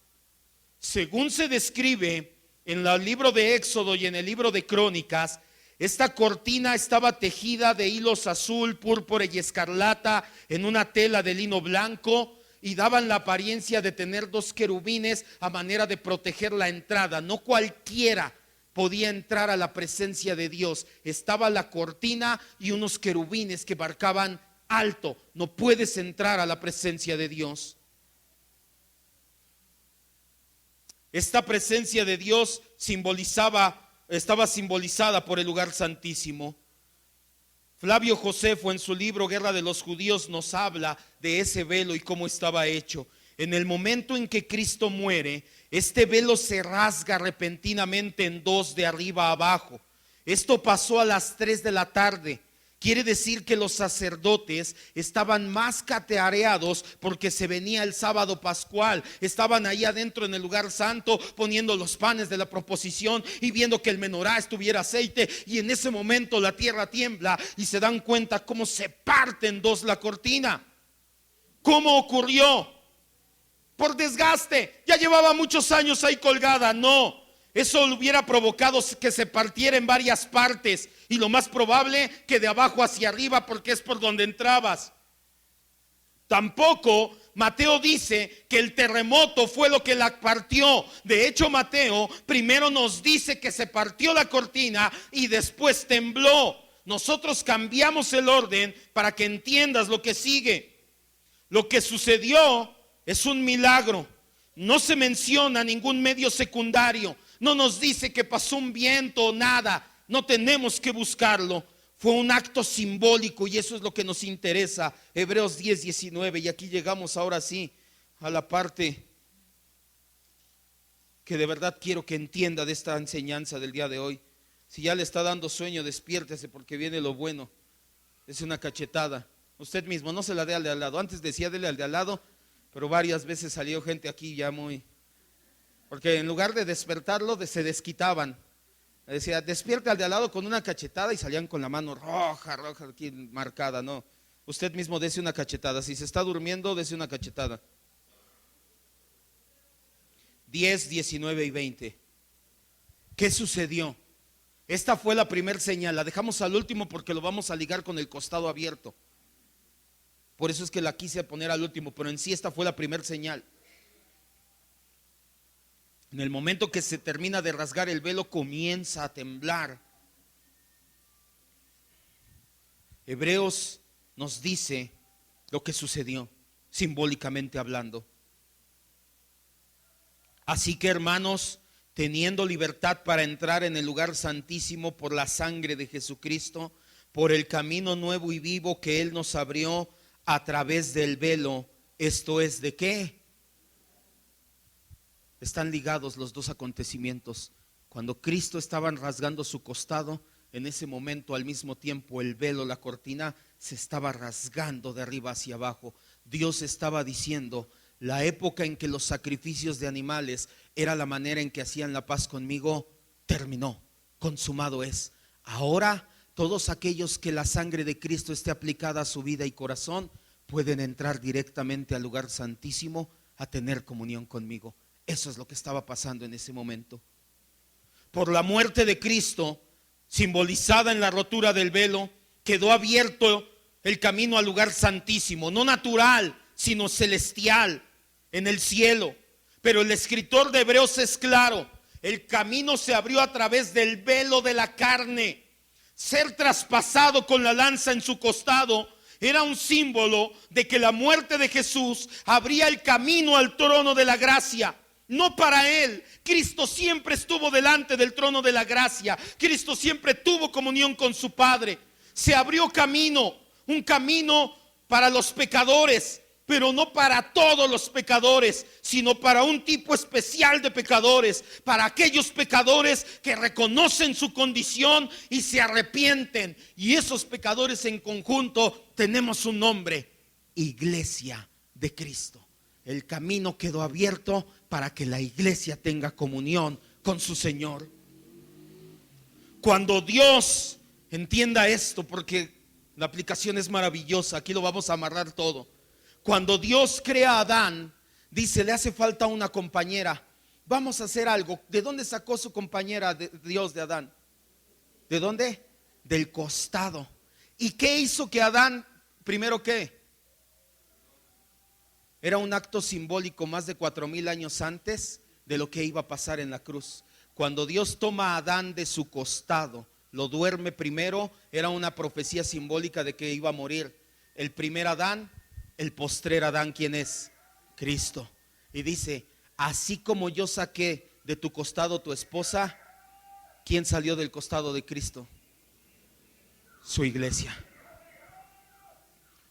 Según se describe en el libro de Éxodo y en el libro de Crónicas, esta cortina estaba tejida de hilos azul, púrpura y escarlata en una tela de lino blanco, y daban la apariencia de tener dos querubines a manera de proteger la entrada. No cualquiera podía entrar a la presencia de Dios. Estaba la cortina y unos querubines que marcaban alto: no puedes entrar a la presencia de Dios. Esta presencia de Dios estaba simbolizada por el lugar santísimo. Flavio Josefo, en su libro Guerra de los Judíos, nos habla de ese velo y cómo estaba hecho. En el momento en que Cristo muere, este velo se rasga repentinamente en dos, de arriba a abajo. Esto pasó a las 3 de la tarde. Quiere decir que los sacerdotes estaban más cateareados porque se venía el sábado pascual. Estaban ahí adentro en el lugar santo poniendo los panes de la proposición y viendo que el menorá estuviera aceite. Y en ese momento la tierra tiembla y se dan cuenta cómo se parte en dos la cortina. ¿Cómo ocurrió? Por desgaste. Ya llevaba muchos años ahí colgada. No. Eso lo hubiera provocado que se partiera en varias partes, y lo más probable que de abajo hacia arriba, porque es por donde entrabas. Tampoco Mateo dice que el terremoto fue lo que la partió. De hecho, Mateo primero nos dice que se partió la cortina y después tembló. Nosotros cambiamos el orden para que entiendas lo que sigue. Lo que sucedió es un milagro. No se menciona ningún medio secundario. No nos dice que pasó un viento o nada. No tenemos que buscarlo. Fue un acto simbólico y eso es lo que nos interesa. Hebreos 10:19. Y aquí llegamos ahora sí a la parte que de verdad quiero que entienda de esta enseñanza del día de hoy. Si ya le está dando sueño, despiértese, porque viene lo bueno. Es una cachetada. Usted mismo, no se la dé al de al lado. Antes decía dele al de al lado, pero varias veces salió gente aquí ya muy... Porque en lugar de despertarlo, se desquitaban. Decía, despierte al de al lado con una cachetada, y salían con la mano roja aquí marcada. No, usted mismo dese una cachetada. Si se está durmiendo, dese una cachetada. 10, 19 y 20. ¿Qué sucedió? Esta fue la primera señal. La dejamos al último porque lo vamos a ligar con el costado abierto. Por eso es que la quise poner al último, pero en sí esta fue la primera señal. En el momento que se termina de rasgar el velo, comienza a temblar. Hebreos nos dice lo que sucedió, simbólicamente hablando. Así que, hermanos, teniendo libertad para entrar en el lugar santísimo por la sangre de Jesucristo, por el camino nuevo y vivo que Él nos abrió a través del velo, Esto es ¿de qué? Están ligados los dos acontecimientos. Cuando Cristo estaba rasgando su costado, en ese momento al mismo tiempo el velo, la cortina, se estaba rasgando de arriba hacia abajo. Dios estaba diciendo: la época en que los sacrificios de animales era la manera en que hacían la paz conmigo, terminó, consumado es. Ahora todos aquellos que la sangre de Cristo esté aplicada a su vida y corazón pueden entrar directamente al lugar santísimo a tener comunión conmigo. Eso es lo que estaba pasando en ese momento. Por la muerte de Cristo, simbolizada en la rotura del velo, quedó abierto el camino al lugar santísimo, no natural, sino celestial, en el cielo. Pero el escritor de Hebreos es claro: el camino se abrió a través del velo de la carne. Ser traspasado con la lanza en su costado era un símbolo de que la muerte de Jesús abría el camino al trono de la gracia. No para él. Cristo siempre estuvo delante del trono de la gracia. Cristo siempre tuvo comunión con su Padre. Se abrió camino, un camino para los pecadores, pero no para todos los pecadores, sino para un tipo especial de pecadores, para aquellos pecadores que reconocen su condición y se arrepienten. Y esos pecadores en conjunto tenemos un nombre: Iglesia de Cristo. El camino quedó abierto para que la iglesia tenga comunión con su Señor. Cuando Dios, entienda esto porque la aplicación es maravillosa, aquí lo vamos a amarrar todo. Cuando Dios crea a Adán, dice: le hace falta una compañera, vamos a hacer algo. ¿De dónde sacó su compañera Dios de Adán? ¿De dónde? Del costado. ¿Y qué hizo que Adán, primero qué? Era un acto simbólico más de 4000 años antes de lo que iba a pasar en la cruz. Cuando Dios toma a Adán de su costado, lo duerme primero, era una profecía simbólica de que iba a morir el primer Adán. El postrer Adán, ¿quién es? Cristo. Y dice: así como yo saqué de tu costado tu esposa, ¿quién salió del costado de Cristo? Su iglesia.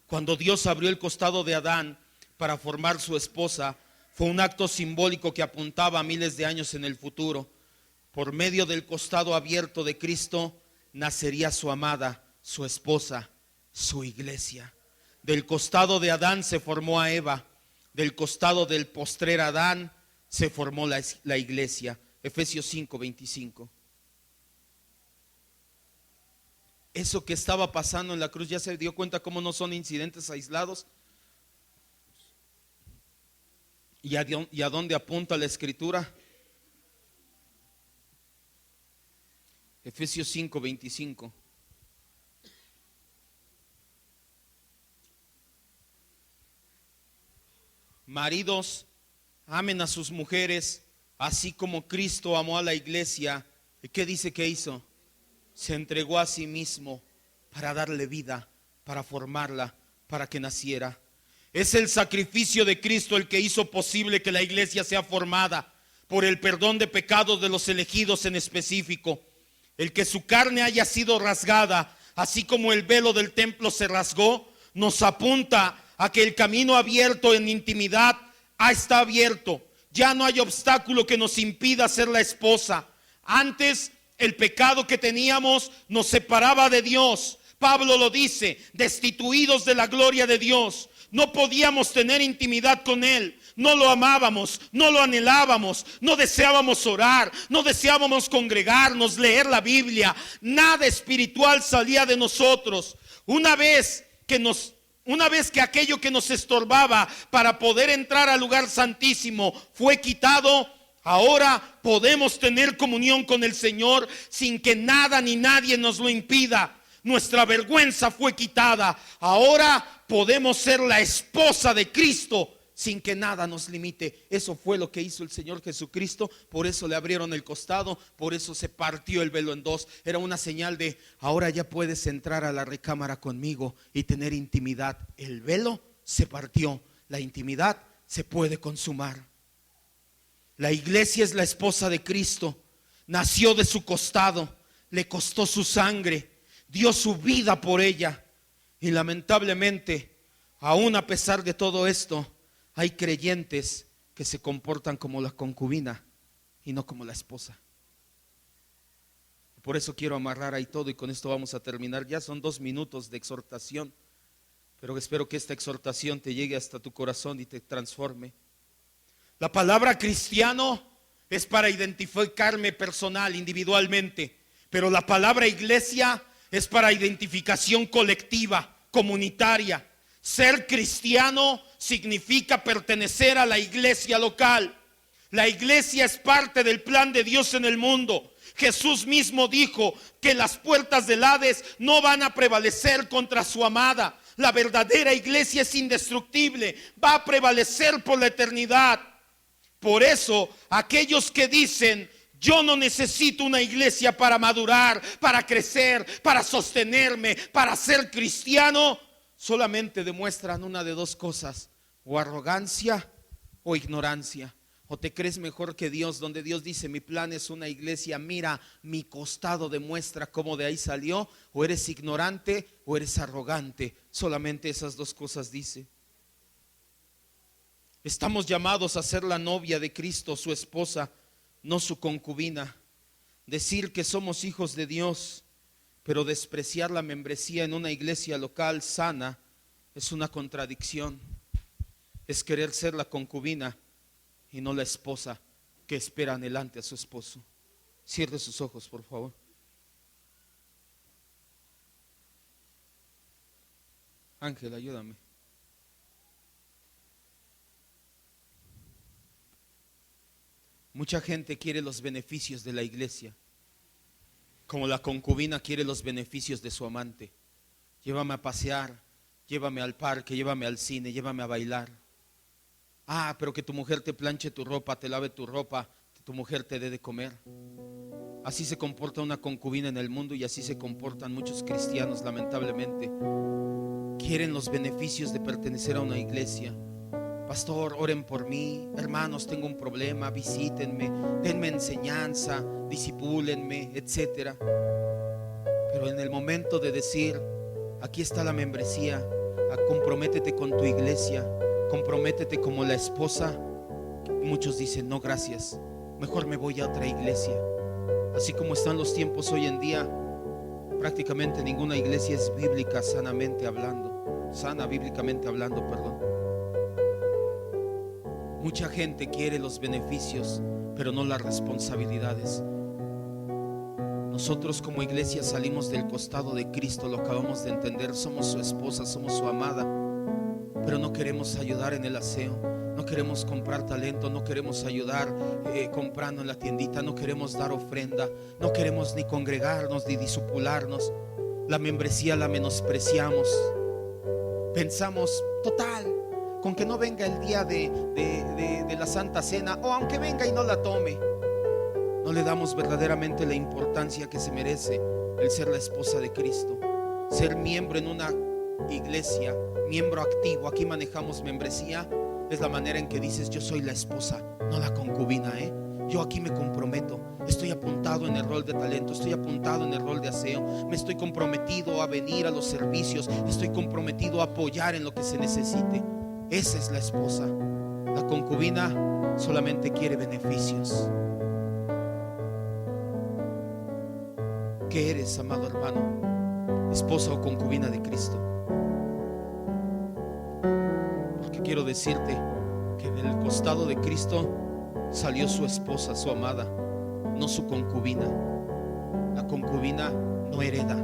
Cuando Dios abrió el costado de Adán para formar su esposa, fue un acto simbólico que apuntaba a miles de años en el futuro. Por medio del costado abierto de Cristo nacería su amada, su esposa, su iglesia. Del costado de Adán se formó a Eva. Del costado del postrer Adán se formó la iglesia. Efesios 5:25. Eso que estaba pasando en la cruz, ¿ya se dio cuenta cómo no son incidentes aislados? ¿Y a dónde apunta la escritura? Efesios 5:25. Maridos, amen a sus mujeres, así como Cristo amó a la iglesia. ¿Y qué dice que hizo? Se entregó a sí mismo para darle vida, para formarla, para que naciera. Es el sacrificio de Cristo el que hizo posible que la iglesia sea formada por el perdón de pecados de los elegidos en específico. El que su carne haya sido rasgada, así como el velo del templo se rasgó, nos apunta a que el camino abierto en intimidad está abierto. Ya no hay obstáculo que nos impida ser la esposa. Antes el pecado que teníamos nos separaba de Dios. Pablo lo dice: destituidos de la gloria de Dios. No podíamos tener intimidad con Él. No lo amábamos, no lo anhelábamos, no deseábamos orar, no deseábamos congregarnos, leer la Biblia. Nada espiritual salía de nosotros. Una vez que aquello que nos estorbaba para poder entrar al lugar santísimo fue quitado, ahora podemos tener comunión con el Señor sin que nada ni nadie nos lo impida. Nuestra vergüenza fue quitada. Ahora podemos ser la esposa de Cristo sin que nada nos limite. Eso fue lo que hizo el Señor Jesucristo. Por eso le abrieron el costado, por eso se partió el velo en dos. Era una señal de: ahora ya puedes entrar a la recámara conmigo y tener intimidad. El velo se partió, la intimidad se puede consumar. La iglesia es la esposa de Cristo. Nació de su costado, le costó su sangre, dio su vida por ella. Y lamentablemente, aún a pesar de todo esto, Hay creyentes que se comportan como la concubina y no como la esposa. Por eso quiero amarrar ahí todo y con esto vamos a terminar. Ya son 2 minutos de exhortación, pero espero que esta exhortación te llegue hasta tu corazón y te transforme. La palabra cristiano es para identificarme personal, individualmente, pero la palabra iglesia es para identificación colectiva, comunitaria. Ser cristiano significa pertenecer a la iglesia local. La iglesia es parte del plan de Dios en el mundo. Jesús mismo dijo que las puertas del Hades no van a prevalecer contra su amada. La verdadera iglesia es indestructible, va a prevalecer por la eternidad. Por eso, aquellos que dicen: yo no necesito una iglesia para madurar, para crecer, para sostenerme, para ser cristiano, solamente demuestran una de 2 cosas: o arrogancia o ignorancia. O te crees mejor que Dios, donde Dios dice: mi plan es una iglesia, mira, mi costado demuestra cómo de ahí salió. O eres ignorante o eres arrogante. Solamente esas 2 cosas dice. Estamos llamados a ser la novia de Cristo, su esposa, no su concubina. Decir que somos hijos de Dios, pero despreciar la membresía en una iglesia local sana, es una contradicción. Es querer ser la concubina y no la esposa que espera anhelante a su esposo. Cierre sus ojos, por favor. Ángel, ayúdame. Mucha gente quiere los beneficios de la iglesia, como la concubina quiere los beneficios de su amante. Llévame a pasear, llévame al parque, llévame al cine, llévame a bailar. Ah, pero que tu mujer te planche tu ropa, te lave tu ropa, que tu mujer te dé de comer. Así se comporta una concubina en el mundo y así se comportan muchos cristianos, lamentablemente. Quieren los beneficios de pertenecer a una iglesia. Pastor, oren por mí. Hermanos, tengo un problema, visítenme, denme enseñanza, disipúlenme, etcétera. Pero en el momento de decir: aquí está la membresía, comprométete con tu iglesia, comprométete como la esposa, muchos dicen: no, gracias, mejor me voy a otra iglesia. Así como están los tiempos hoy en día, prácticamente ninguna iglesia es bíblica, sana bíblicamente hablando, perdón. Mucha gente quiere los beneficios, pero no las responsabilidades. Nosotros como iglesia salimos del costado de Cristo, lo acabamos de entender. Somos su esposa, somos su amada, pero no queremos ayudar en el aseo, no queremos comprar talento, no queremos ayudar comprando en la tiendita, no queremos dar ofrenda, no queremos ni congregarnos ni discipularnos. La membresía la menospreciamos. Pensamos: total, con que no venga el día de la Santa Cena, o aunque venga y no la tome. No le damos verdaderamente la importancia que se merece el ser la esposa de Cristo. Ser miembro en una iglesia, miembro activo, aquí manejamos membresía, es la manera en que dices: yo soy la esposa, no la concubina, yo aquí me comprometo, estoy apuntado en el rol de talento, estoy apuntado en el rol de aseo, me estoy comprometido a venir a los servicios, estoy comprometido a apoyar en lo que se necesite. Esa es la esposa. La concubina solamente quiere beneficios. ¿Qué eres, amado hermano? ¿Esposa o concubina de Cristo? Porque quiero decirte que del costado de Cristo salió su esposa, su amada, no su concubina. La concubina no hereda.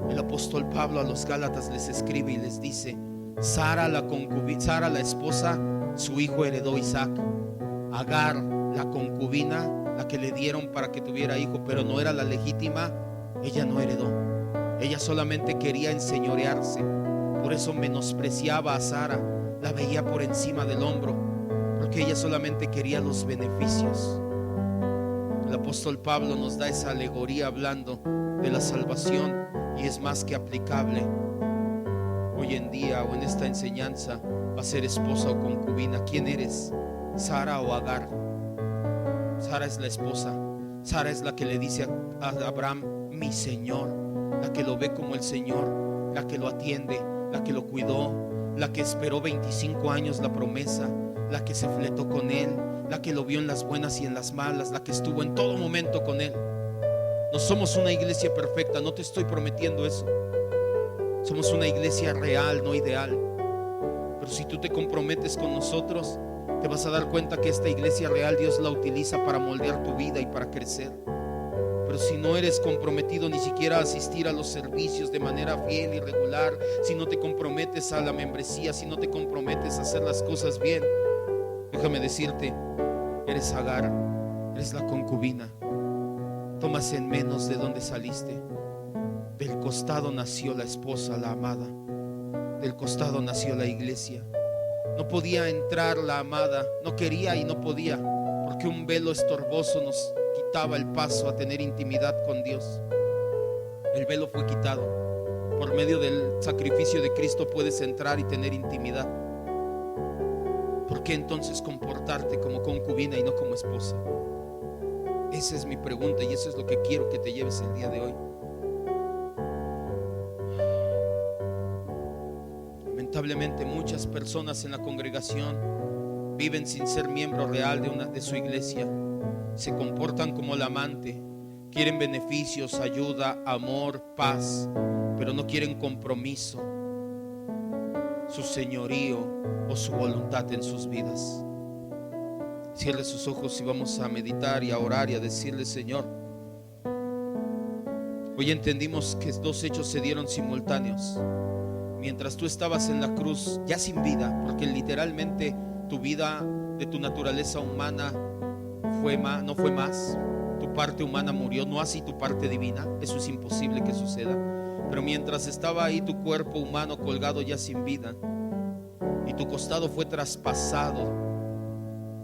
El apóstol Pablo a los Gálatas les escribe y les dice: Sara la esposa, su hijo heredó Isaac. Agar, la concubina, la que le dieron para que tuviera hijo, pero no era la legítima, ella no heredó. Ella solamente quería enseñorearse. Por eso menospreciaba a Sara, la veía por encima del hombro, porque ella solamente quería los beneficios. El apóstol Pablo nos da esa alegoría hablando de la salvación y es más que aplicable hoy en día o en esta enseñanza. Va a ser esposa o concubina. ¿Quién eres? ¿Sara o Agar? Sara es la esposa. Sara es la que le dice a Abraham: mi Señor, la que lo ve como el Señor, la que lo atiende, la que lo cuidó, la que esperó 25 años la promesa, la que se fletó con Él, la que lo vio en las buenas y en las malas, la que estuvo en todo momento con Él. No somos una iglesia perfecta, no te estoy prometiendo eso. Somos una iglesia real, no ideal. Pero si tú te comprometes con nosotros, te vas a dar cuenta que esta iglesia real Dios la utiliza para moldear tu vida y para crecer. Pero si no eres comprometido ni siquiera a asistir a los servicios de manera fiel y regular, si no te comprometes a la membresía, si no te comprometes a hacer las cosas bien, déjame decirte, eres Agar, eres la concubina. Tomas en menos de donde saliste. Del costado nació la esposa, la amada. Del costado nació la iglesia. No podía entrar la amada, no quería y no podía, porque un velo estorboso nos quitaba el paso a tener intimidad con Dios. El velo fue quitado. Por medio del sacrificio de Cristo puedes entrar y tener intimidad. ¿Por qué entonces comportarte como concubina y no como esposa? Esa es mi pregunta y eso es lo que quiero que te lleves el día de hoy. Lamentablemente muchas personas en la congregación viven sin ser miembro real de su iglesia. Se comportan como el amante, quieren beneficios, ayuda, amor, paz, pero no quieren compromiso, su señorío o su voluntad en sus vidas. Cierre sus ojos y vamos a meditar y a orar y a decirle: Señor, hoy entendimos que dos hechos se dieron simultáneos. Mientras tú estabas en la cruz, ya sin vida, porque literalmente tu vida de tu naturaleza humana no fue más. Tu parte humana murió, no así tu parte divina. Eso es imposible que suceda. Pero mientras estaba ahí tu cuerpo humano colgado ya sin vida y tu costado fue traspasado,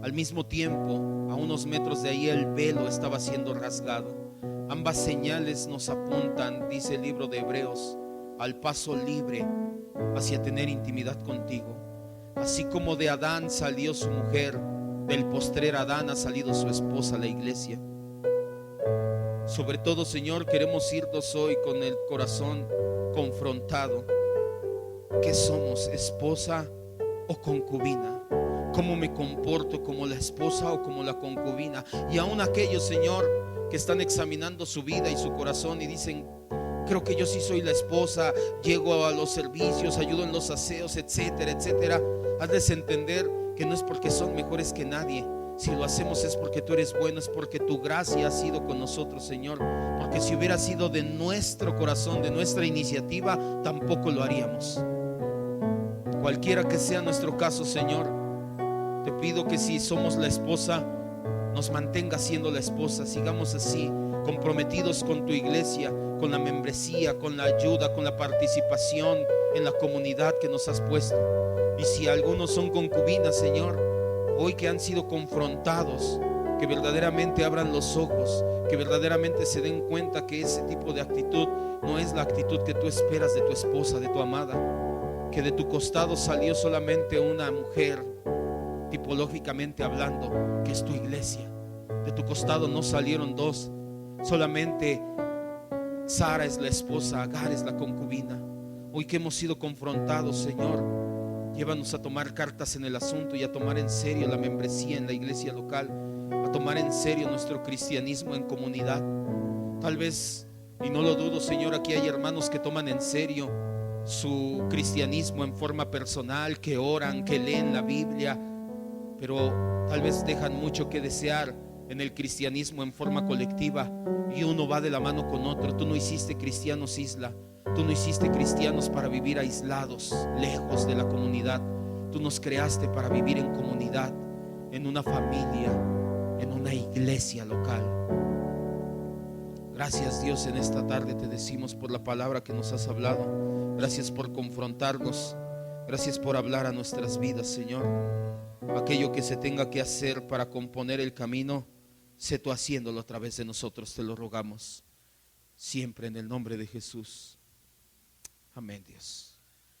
al mismo tiempo, a unos metros de ahí, el velo estaba siendo rasgado. Ambas señales nos apuntan, dice el libro de Hebreos, al paso libre hacia tener intimidad contigo. Así como de Adán salió su mujer, del postrer Adán ha salido su esposa, la iglesia. Sobre todo, Señor, queremos irnos hoy con el corazón confrontado. ¿Qué somos, esposa o concubina? ¿Cómo me comporto, como la esposa o como la concubina? Y aún aquellos, Señor, que están examinando su vida y su corazón y dicen: creo que yo sí soy la esposa, llego a los servicios, ayudo en los aseos, etcétera, etcétera. Hazles entender que no es porque son mejores que nadie. Si lo hacemos es porque tú eres bueno, es porque tu gracia ha sido con nosotros, Señor. Porque si hubiera sido de nuestro corazón, de nuestra iniciativa, tampoco lo haríamos. Cualquiera que sea nuestro caso, Señor, te pido que si somos la esposa, nos mantenga siendo la esposa. Sigamos así, comprometidos con tu iglesia, con la membresía, con la ayuda, con la participación en la comunidad que nos has puesto. Y si algunos son concubinas, Señor, hoy que han sido confrontados, que verdaderamente abran los ojos, que verdaderamente se den cuenta que ese tipo de actitud no es la actitud que tú esperas de tu esposa, de tu amada. Que de tu costado salió solamente una mujer, tipológicamente hablando, que es tu iglesia. De tu costado no salieron dos, solamente Sara es la esposa, Agar es la concubina. Hoy que hemos sido confrontados, Señor, llévanos a tomar cartas en el asunto y a tomar en serio la membresía en la iglesia local, a tomar en serio nuestro cristianismo en comunidad. Tal vez, y no lo dudo, Señor, aquí hay hermanos que toman en serio su cristianismo en forma personal, que oran, que leen la Biblia, pero tal vez dejan mucho que desear en el cristianismo en forma colectiva, y uno va de la mano con otro. Tú no hiciste cristianos isla, tú no hiciste cristianos para vivir aislados, lejos de la comunidad. Tú nos creaste para vivir en comunidad, en una familia, en una iglesia local. Gracias, Dios, en esta tarde te decimos por la palabra que nos has hablado. Gracias por confrontarnos, gracias por hablar a nuestras vidas, Señor. Aquello que se tenga que hacer para componer el camino, sé tú haciéndolo a través de nosotros, te lo rogamos, siempre en el nombre de Jesús. Amén, Dios.